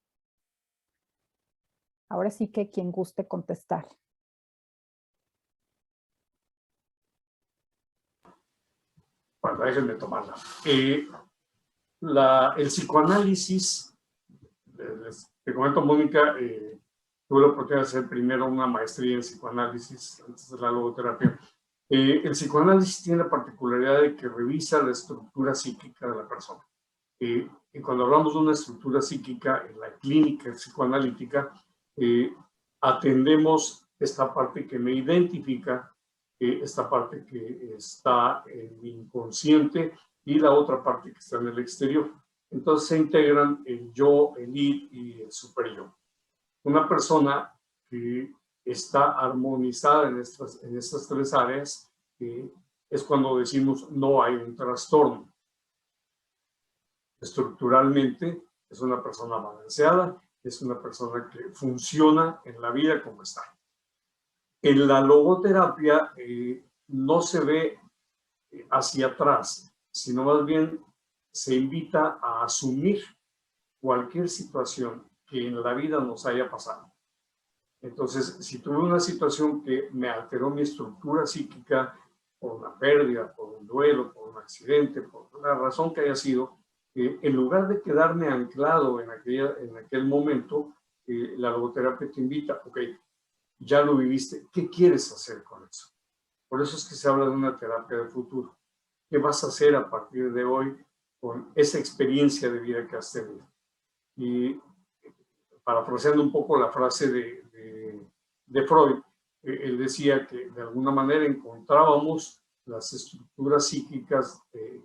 Ahora sí que quien guste contestar. Bueno, déjenme tomarla. El psicoanálisis, te comento, Mónica, tuve la oportunidad de hacer primero una maestría en psicoanálisis antes de la logoterapia. El psicoanálisis tiene la particularidad de que revisa la estructura psíquica de la persona. Y cuando hablamos de una estructura psíquica en la clínica psicoanalítica, atendemos esta parte que me identifica, esta parte que está en mi inconsciente y la otra parte que está en el exterior. Entonces se integran el yo, el id y el superyo. Una persona que está armonizada en estas tres áreas es cuando decimos no hay un trastorno. Estructuralmente es una persona balanceada, es una persona que funciona en la vida como está. En la logoterapia no se ve hacia atrás, sino más bien se invita a asumir cualquier situación que en la vida nos haya pasado. Entonces, si tuve una situación que me alteró mi estructura psíquica por una pérdida, por un duelo, por un accidente, por la razón que haya sido, en lugar de quedarme anclado en aquel momento, la logoterapia te invita, ok, ya lo viviste, ¿qué quieres hacer con eso? Por eso es que se habla de una terapia de futuro. ¿Qué vas a hacer a partir de hoy con esa experiencia de vida que has tenido? Y parafraseando un poco la frase de Freud, él decía que de alguna manera encontrábamos las estructuras psíquicas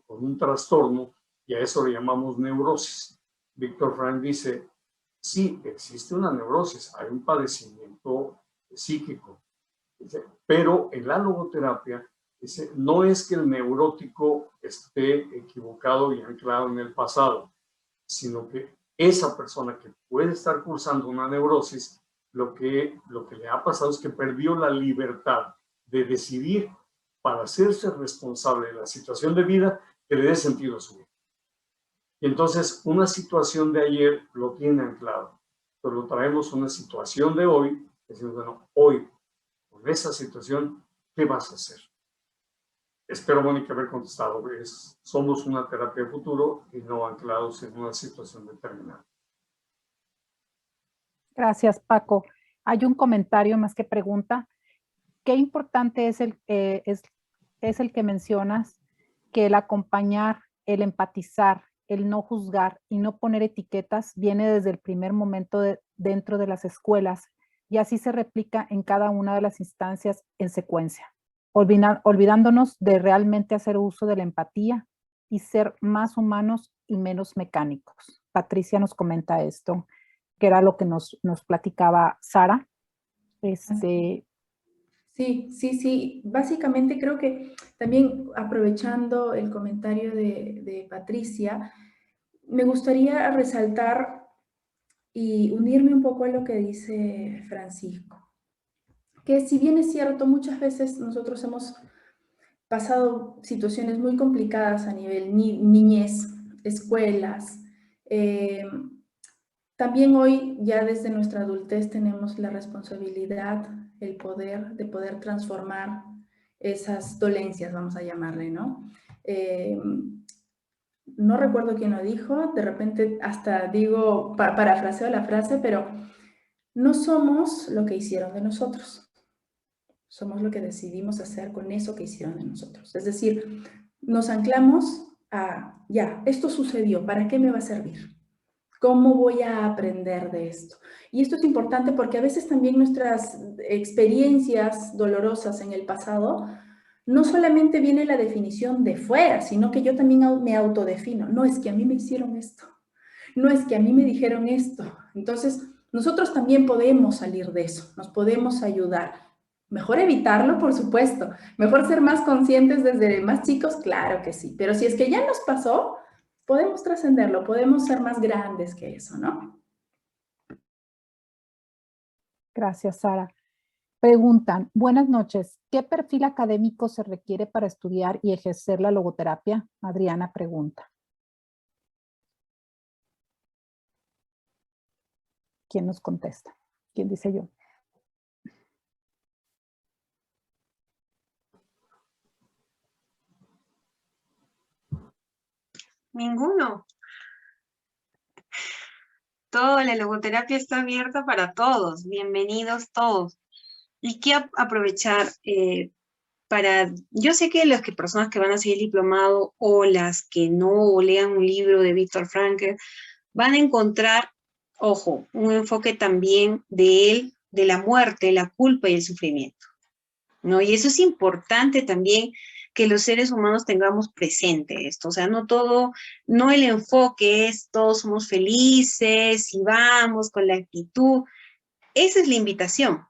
con un trastorno y a eso le llamamos neurosis. Víctor Frank dice, sí, existe una neurosis, hay un padecimiento psíquico, pero en la logoterapia no es que el neurótico esté equivocado y anclado en el pasado, sino que esa persona que puede estar cursando una neurosis, lo que le ha pasado es que perdió la libertad de decidir para hacerse responsable de la situación de vida que le dé sentido a su vida. Y entonces una situación de ayer lo tiene anclado, pero lo traemos a una situación de hoy, decimos, bueno, hoy, con esa situación, ¿qué vas a hacer? Espero, Mónica, haber contestado. Somos una terapia de futuro y no anclados en una situación determinada. Gracias, Paco. Hay un comentario más que pregunta. ¿Qué importante es el que mencionas, que el acompañar, el empatizar, el no juzgar y no poner etiquetas viene desde el primer momento dentro de las escuelas y así se replica en cada una de las instancias en secuencia, olvidándonos de realmente hacer uso de la empatía y ser más humanos y menos mecánicos? Patricia nos comenta esto, que era lo que nos platicaba Sara. Sí. Básicamente creo que también aprovechando el comentario de Patricia, me gustaría resaltar y unirme un poco a lo que dice Francisco. Que si bien es cierto, muchas veces nosotros hemos pasado situaciones muy complicadas a nivel niñez, escuelas, también hoy, ya desde nuestra adultez, tenemos la responsabilidad, el poder de poder transformar esas dolencias, vamos a llamarle, ¿no? No recuerdo quién lo dijo, de repente hasta digo, parafraseo la frase, pero no somos lo que hicieron de nosotros. Somos lo que decidimos hacer con eso que hicieron de nosotros. Es decir, nos anclamos a, ya, esto sucedió, ¿para qué me va a servir? ¿Cómo voy a aprender de esto? Y esto es importante porque a veces también nuestras experiencias dolorosas en el pasado, no solamente viene la definición de fuera, sino que yo también me autodefino. No, es que a mí me hicieron esto. No, es que a mí me dijeron esto. Entonces, nosotros también podemos salir de eso, nos podemos ayudar. Mejor evitarlo, por supuesto. Mejor ser más conscientes desde más chicos, claro que sí. Pero si es que ya nos pasó, podemos trascenderlo, podemos ser más grandes que eso, ¿no? Gracias, Sara. Preguntan, buenas noches, ¿qué perfil académico se requiere para estudiar y ejercer la logoterapia? Adriana pregunta. ¿Quién nos contesta? ¿Quién dice yo? Ninguno. Toda la logoterapia está abierta para todos. Bienvenidos todos. Y quiero aprovechar yo sé que las personas que van a seguir el diplomado o las que no o lean un libro de Viktor Frankl van a encontrar, ojo, un enfoque también de él, de la muerte, la culpa y el sufrimiento, ¿no? Y eso es importante también que los seres humanos tengamos presente esto, o sea, no el enfoque es todos somos felices y vamos con la actitud, esa es la invitación,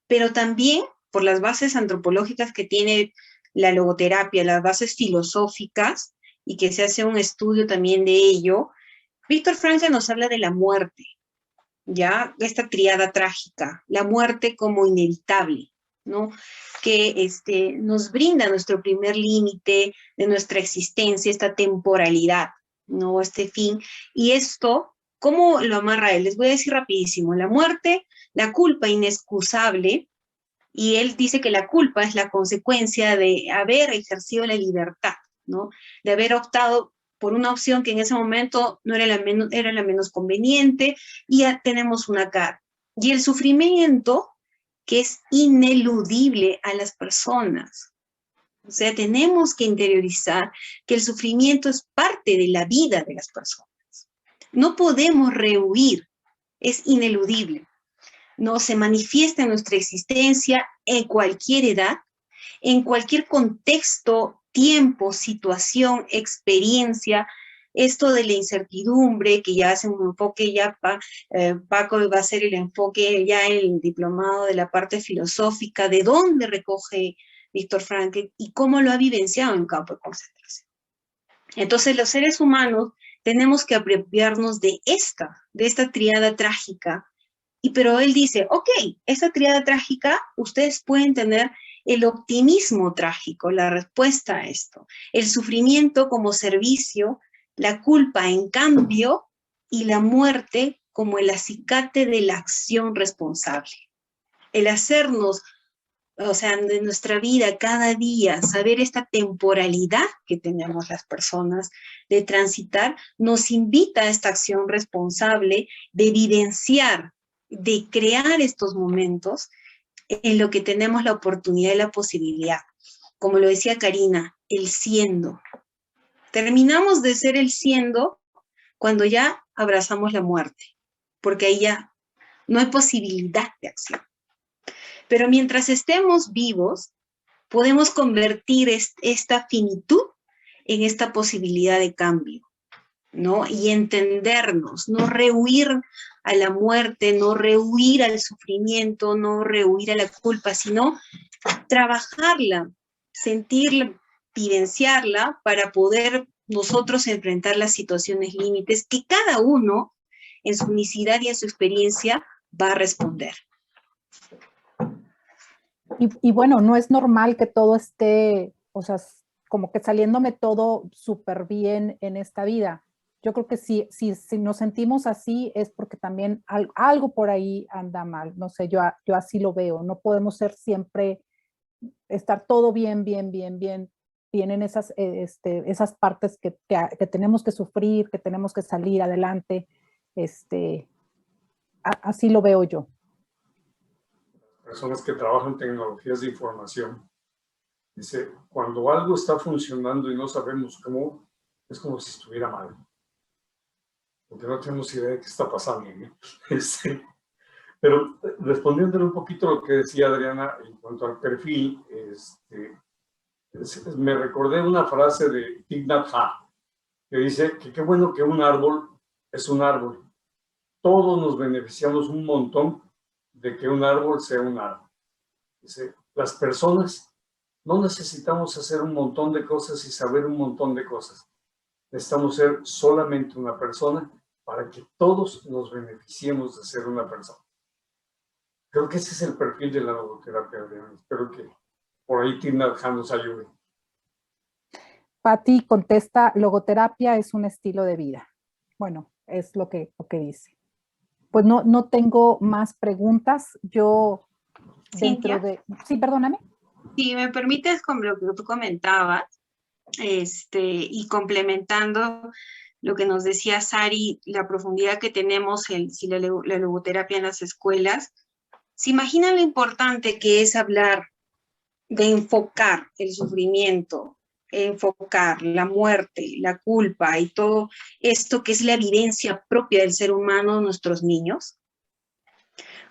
pero también por las bases antropológicas que tiene la logoterapia, las bases filosóficas, y que se hace un estudio también de ello, Viktor Frankl nos habla de la muerte, ¿ya? Esta tríada trágica, la muerte como inevitable, ¿no? Que nos brinda nuestro primer límite de nuestra existencia, esta temporalidad, ¿no? Este fin. Y esto, ¿cómo lo amarra él? Les voy a decir rapidísimo. La muerte, la culpa inexcusable, y él dice que la culpa es la consecuencia de haber ejercido la libertad, ¿no? De haber optado por una opción que en ese momento no era era la menos conveniente, y ya tenemos una cara. Y el sufrimiento, que es ineludible a las personas. O sea, tenemos que interiorizar que el sufrimiento es parte de la vida de las personas. No podemos rehuir, es ineludible. No se manifiesta en nuestra existencia en cualquier edad, en cualquier contexto, tiempo, situación, experiencia. Esto de la incertidumbre, que ya hace un enfoque, Paco va a hacer el enfoque ya en el diplomado de la parte filosófica, de dónde recoge Viktor Frankl y cómo lo ha vivenciado en campo de concentración. Entonces los seres humanos tenemos que apropiarnos de esta tríada trágica, pero él dice, ok, esta tríada trágica, ustedes pueden tener el optimismo trágico, la respuesta a esto, el sufrimiento como servicio, la culpa en cambio, y la muerte como el acicate de la acción responsable. El hacernos, o sea, de nuestra vida cada día, saber esta temporalidad que tenemos las personas de transitar, nos invita a esta acción responsable de vivenciar, de crear estos momentos en lo que tenemos la oportunidad y la posibilidad. Como lo decía Karina, el siendo. Terminamos de ser el siendo cuando ya abrazamos la muerte, porque ahí ya no hay posibilidad de acción. Pero mientras estemos vivos, podemos convertir esta finitud en esta posibilidad de cambio, ¿no? Y entendernos, no rehuir a la muerte, no rehuir al sufrimiento, no rehuir a la culpa, sino trabajarla, sentirla, vivenciarla para poder nosotros enfrentar las situaciones límites que cada uno en su unicidad y en su experiencia va a responder. Y bueno, no es normal que todo esté, o sea, como que saliéndome todo súper bien en esta vida. Yo creo que si nos sentimos así es porque también algo por ahí anda mal. No sé, yo así lo veo. No podemos ser siempre, estar todo bien en esas partes que tenemos que sufrir, que tenemos que salir adelante. Así lo veo yo. personas que trabajan en tecnologías de información. Dice, cuando algo está funcionando y no sabemos cómo, es como si estuviera mal. Porque no tenemos idea de qué está pasando, ¿no? Pero respondiéndole un poquito a lo que decía Adriana en cuanto al perfil, me recordé una frase de Thich Nhat Hanh, que dice que qué bueno que un árbol es un árbol. Todos nos beneficiamos un montón de que un árbol sea un árbol. Dice, las personas no necesitamos hacer un montón de cosas y saber un montón de cosas. Necesitamos ser solamente una persona para que todos nos beneficiemos de ser una persona. Creo que ese es el perfil de la logoterapia, Adriana. Espero que por ahí Thich Nhat Hanh nos ayude. Patti contesta, logoterapia es un estilo de vida. Bueno, es lo que dice. Pues no tengo más preguntas. Yo dentro de... Sí, perdóname. Si me permites, con lo que tú comentabas, y complementando lo que nos decía Sari, la profundidad que tenemos si la logoterapia en las escuelas, ¿se imaginan lo importante que es hablar de enfocar el sufrimiento, enfocar la muerte, la culpa y todo esto que es la vivencia propia del ser humano, nuestros niños?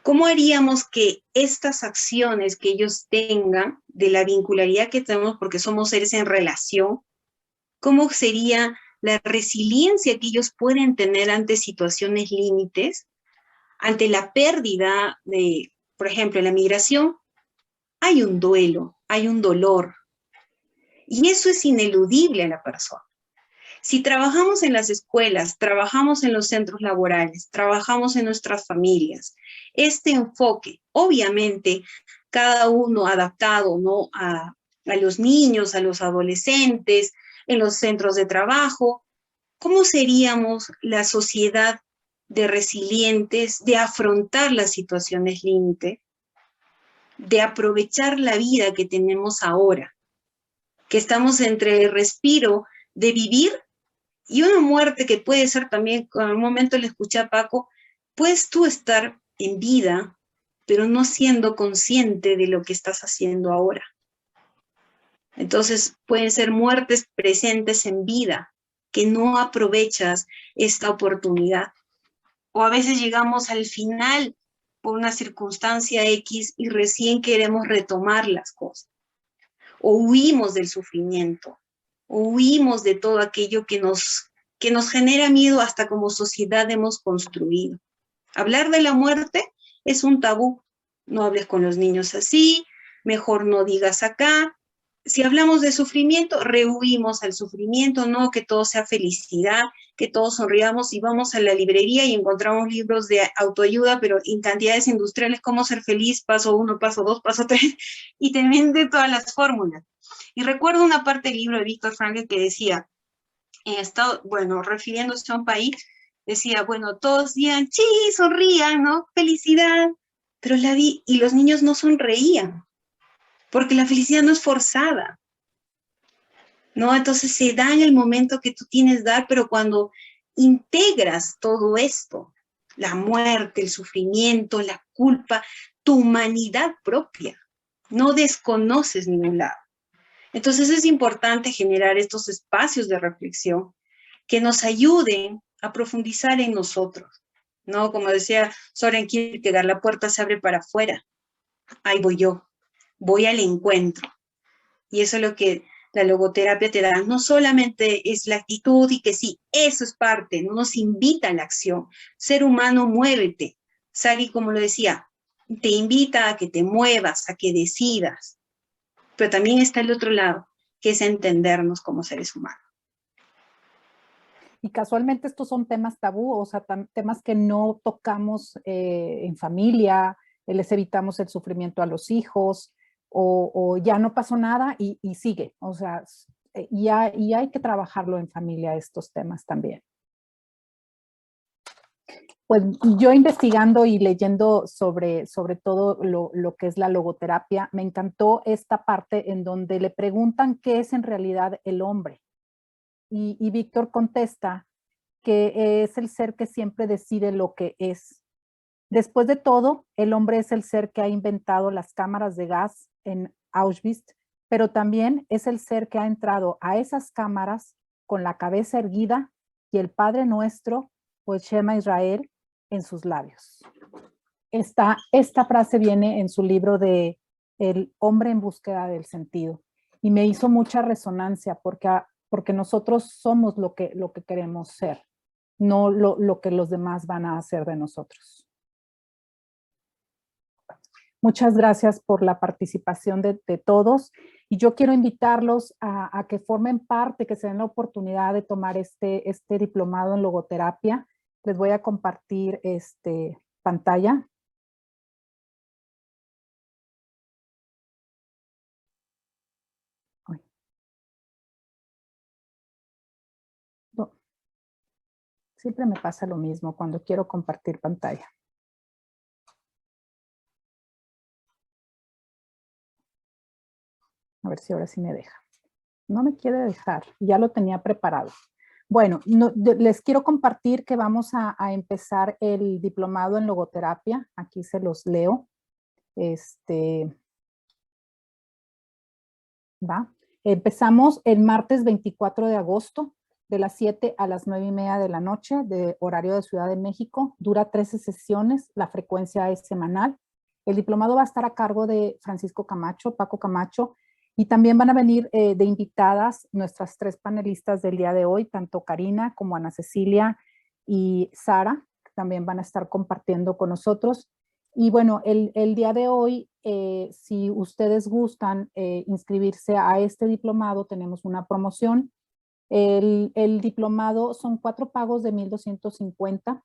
¿Cómo haríamos que estas acciones que ellos tengan, de la vincularidad que tenemos porque somos seres en relación, cómo sería la resiliencia que ellos pueden tener ante situaciones límites, ante la pérdida de, por ejemplo, en la migración, hay un duelo, hay un dolor, y eso es ineludible a la persona. Si trabajamos en las escuelas, trabajamos en los centros laborales, trabajamos en nuestras familias, este enfoque, obviamente, cada uno adaptado, ¿no?, a los niños, a los adolescentes, en los centros de trabajo, ¿cómo seríamos la sociedad de resilientes, de afrontar las situaciones límite, de aprovechar la vida que tenemos ahora, que estamos entre el respiro de vivir y una muerte que puede ser también, en un momento le escuché a Paco, puedes tú estar en vida, pero no siendo consciente de lo que estás haciendo ahora. Entonces pueden ser muertes presentes en vida, que no aprovechas esta oportunidad. O a veces llegamos al final por una circunstancia X y recién queremos retomar las cosas. O huimos del sufrimiento, o huimos de todo aquello que nos genera miedo hasta como sociedad hemos construido. Hablar de la muerte es un tabú. No hables con los niños así, mejor no digas acá. Si hablamos de sufrimiento, rehuimos al sufrimiento, no que todo sea felicidad, que todos sonriamos y vamos a la librería y encontramos libros de autoayuda, pero en cantidades industriales, cómo ser feliz, paso 1, paso 2, paso 3, y te vende todas las fórmulas. Y recuerdo una parte del libro de Viktor Frankl que decía, refiriéndose a un país, decía, bueno, todos decían, sí, sonrían, ¿no? Felicidad, pero y los niños no sonreían, porque la felicidad no es forzada, ¿no? Entonces se da en el momento que tú tienes que dar, pero cuando integras todo esto, la muerte, el sufrimiento, la culpa, tu humanidad propia, no desconoces ningún lado. Entonces es importante generar estos espacios de reflexión que nos ayuden a profundizar en nosotros, ¿no? Como decía Soren Kierkegaard, la puerta se abre para afuera. Ahí voy yo, voy al encuentro. Y eso es lo que la logoterapia te da. No solamente es la actitud y que sí, eso es parte, no nos invita a la acción. Ser humano, muévete. Sari, como lo decía, te invita a que te muevas, a que decidas. Pero también está el otro lado, que es entendernos como seres humanos. Y casualmente estos son temas tabú, o sea, temas que no tocamos en familia, les evitamos el sufrimiento a los hijos, o ya no pasó nada y sigue. O sea, y hay que trabajarlo en familia estos temas también. Pues yo investigando y leyendo sobre todo lo que es la logoterapia, me encantó esta parte en donde le preguntan qué es en realidad el hombre. Y Víctor contesta que es el ser que siempre decide lo que es. Después de todo, el hombre es el ser que ha inventado las cámaras de gas en Auschwitz, pero también es el ser que ha entrado a esas cámaras con la cabeza erguida y el Padre Nuestro, o el Shema Israel, en sus labios. Esta frase viene en su libro de El hombre en búsqueda del sentido y me hizo mucha resonancia porque nosotros somos lo que queremos ser, no lo que los demás van a hacer de nosotros. Muchas gracias por la participación de todos y yo quiero invitarlos a que formen parte, que se den la oportunidad de tomar este diplomado en logoterapia. Les voy a compartir pantalla. No. Siempre me pasa lo mismo cuando quiero compartir pantalla. A ver si ahora sí me deja. No me quiere dejar, ya lo tenía preparado. Bueno, les quiero compartir que vamos a empezar el diplomado en logoterapia. Aquí se los leo. ¿Va? Empezamos el martes 24 de agosto, de las 7 a las 9:30 de la noche, de horario de Ciudad de México. Dura 13 sesiones, la frecuencia es semanal. El diplomado va a estar a cargo de Francisco Camacho, Paco Camacho, y también van a venir de invitadas nuestras 3 panelistas del día de hoy, tanto Karina como Ana Cecilia y Sara, que también van a estar compartiendo con nosotros. Y bueno, el día de hoy, si ustedes gustan inscribirse a este diplomado, tenemos una promoción. El diplomado son 4 pagos de 1,250,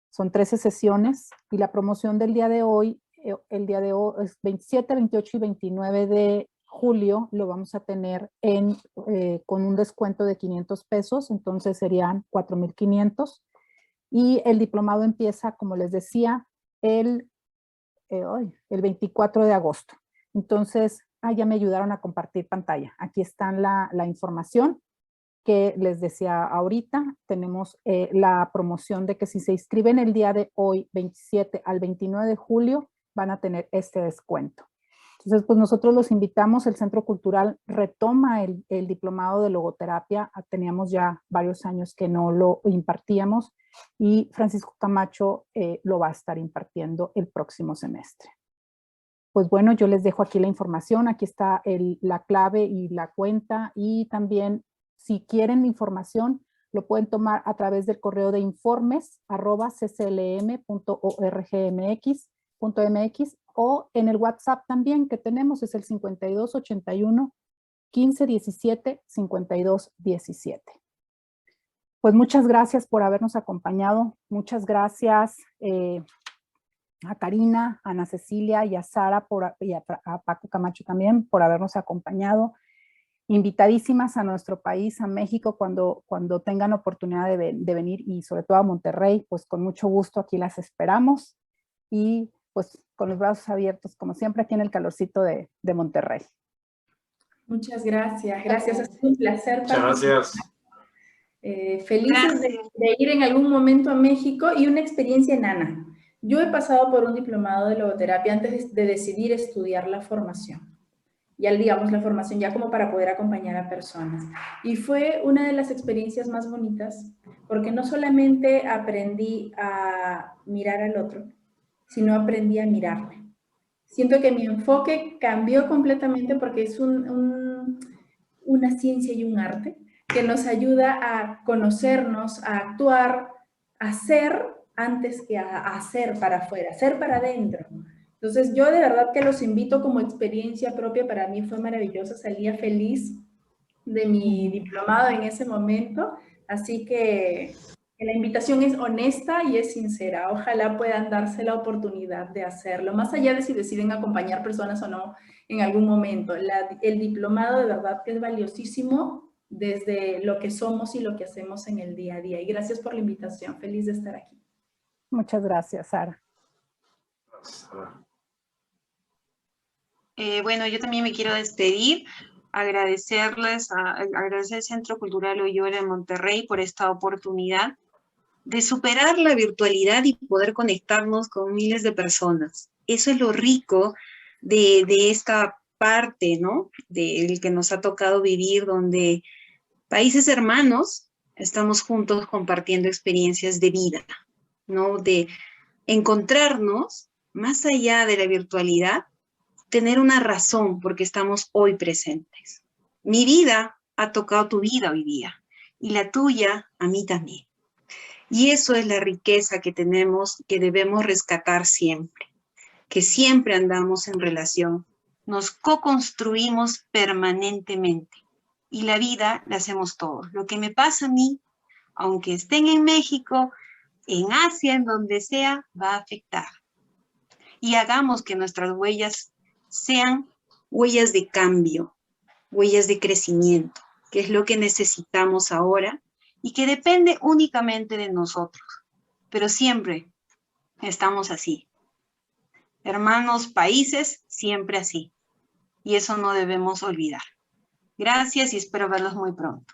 son 13 sesiones y la promoción del día de hoy, es 27, 28 y 29 de julio, lo vamos a tener con un descuento de 500 pesos, entonces serían 4,500. Y el diplomado empieza, como les decía, el 24 de agosto. Entonces, ya me ayudaron a compartir pantalla. Aquí está la información que les decía ahorita. Tenemos la promoción de que si se inscriben el día de hoy, 27 al 29 de julio, van a tener este descuento. Entonces, pues nosotros los invitamos, el Centro Cultural retoma el diplomado de logoterapia, teníamos ya varios años que no lo impartíamos y Francisco Camacho lo va a estar impartiendo el próximo semestre. Pues bueno, yo les dejo aquí la información, aquí está la clave y la cuenta y también si quieren información lo pueden tomar a través del correo de informes@cclm.orgmx.mx o en el WhatsApp también que tenemos, es el 5281 1517 5217. Pues muchas gracias por habernos acompañado, muchas gracias a Karina, a Ana Cecilia y a Sara y a Paco Camacho también por habernos acompañado. Invitadísimas a nuestro país, a México, cuando tengan oportunidad de venir y sobre todo a Monterrey, pues con mucho gusto aquí las esperamos y pues con los brazos abiertos, como siempre, aquí en el calorcito de Monterrey. Muchas gracias. Gracias, ha sido un placer. Muchas gracias. Felices de ir en algún momento a México y una experiencia en ANA. Yo he pasado por un diplomado de logoterapia antes de decidir estudiar la formación. Ya digamos la formación ya como para poder acompañar a personas. Y fue una de las experiencias más bonitas porque no solamente aprendí a mirar al otro, sino aprendí a mirarme. Siento que mi enfoque cambió completamente porque es una ciencia y un arte que nos ayuda a conocernos, a actuar, a ser antes que a hacer para afuera, ser para adentro. Entonces yo de verdad que los invito como experiencia propia, para mí fue maravillosa, salía feliz de mi diplomado en ese momento, así que la invitación es honesta y es sincera. Ojalá puedan darse la oportunidad de hacerlo, más allá de si deciden acompañar personas o no en algún momento. El diplomado de verdad que es valiosísimo desde lo que somos y lo que hacemos en el día a día. Y gracias por la invitación. Feliz de estar aquí. Muchas gracias, Sara. Bueno, yo también me quiero despedir, agradecer al Centro Cultural Oyola en Monterrey por esta oportunidad de superar la virtualidad y poder conectarnos con miles de personas. Eso es lo rico de esta parte, ¿no? Del que nos ha tocado vivir, donde países hermanos estamos juntos compartiendo experiencias de vida, ¿no? De encontrarnos más allá de la virtualidad, tener una razón porque estamos hoy presentes. Mi vida ha tocado tu vida hoy día y la tuya a mí también. Y eso es la riqueza que tenemos, que debemos rescatar siempre, que siempre andamos en relación, nos co-construimos permanentemente y la vida la hacemos todos. Lo que me pasa a mí, aunque estén en México, en Asia, en donde sea, va a afectar. Y hagamos que nuestras huellas sean huellas de cambio, huellas de crecimiento, que es lo que necesitamos ahora y que depende únicamente de nosotros. Pero siempre estamos así. Hermanos, países, siempre así. Y eso no debemos olvidar. Gracias y espero verlos muy pronto.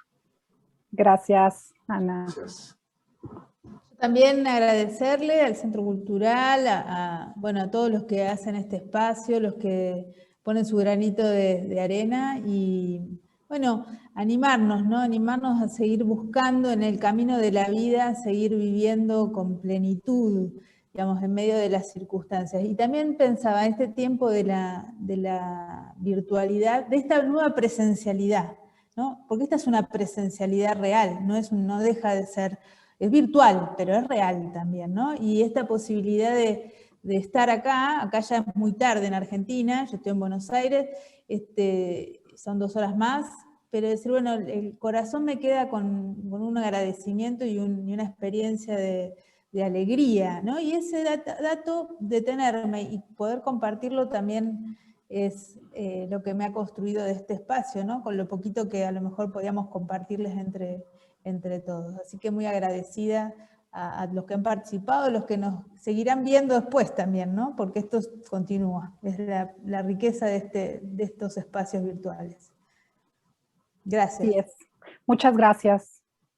Gracias, Ana. Gracias. También agradecerle al Centro Cultural, bueno, a todos los que hacen este espacio, los que ponen su granito de arena y, bueno, animarnos, ¿no? Animarnos a seguir buscando en el camino de la vida, seguir viviendo con plenitud, digamos, en medio de las circunstancias. Y también pensaba, este tiempo de la virtualidad, de esta nueva presencialidad, ¿no? Porque esta es una presencialidad real, no deja de ser... Es virtual, pero es real también, ¿no? Y esta posibilidad de estar acá ya es muy tarde en Argentina, yo estoy en Buenos Aires, son 2 horas más, pero decir, bueno, el corazón me queda con un agradecimiento y una experiencia de alegría, ¿no? Y ese dato de tenerme y poder compartirlo también es lo que me ha construido de este espacio, ¿no? Con lo poquito que a lo mejor podíamos compartirles entre todos. Así que muy agradecida a los que han participado, los que nos seguirán viendo después también, ¿no? Porque esto continúa, es la riqueza de estos espacios virtuales. Gracias. Así es. Muchas gracias.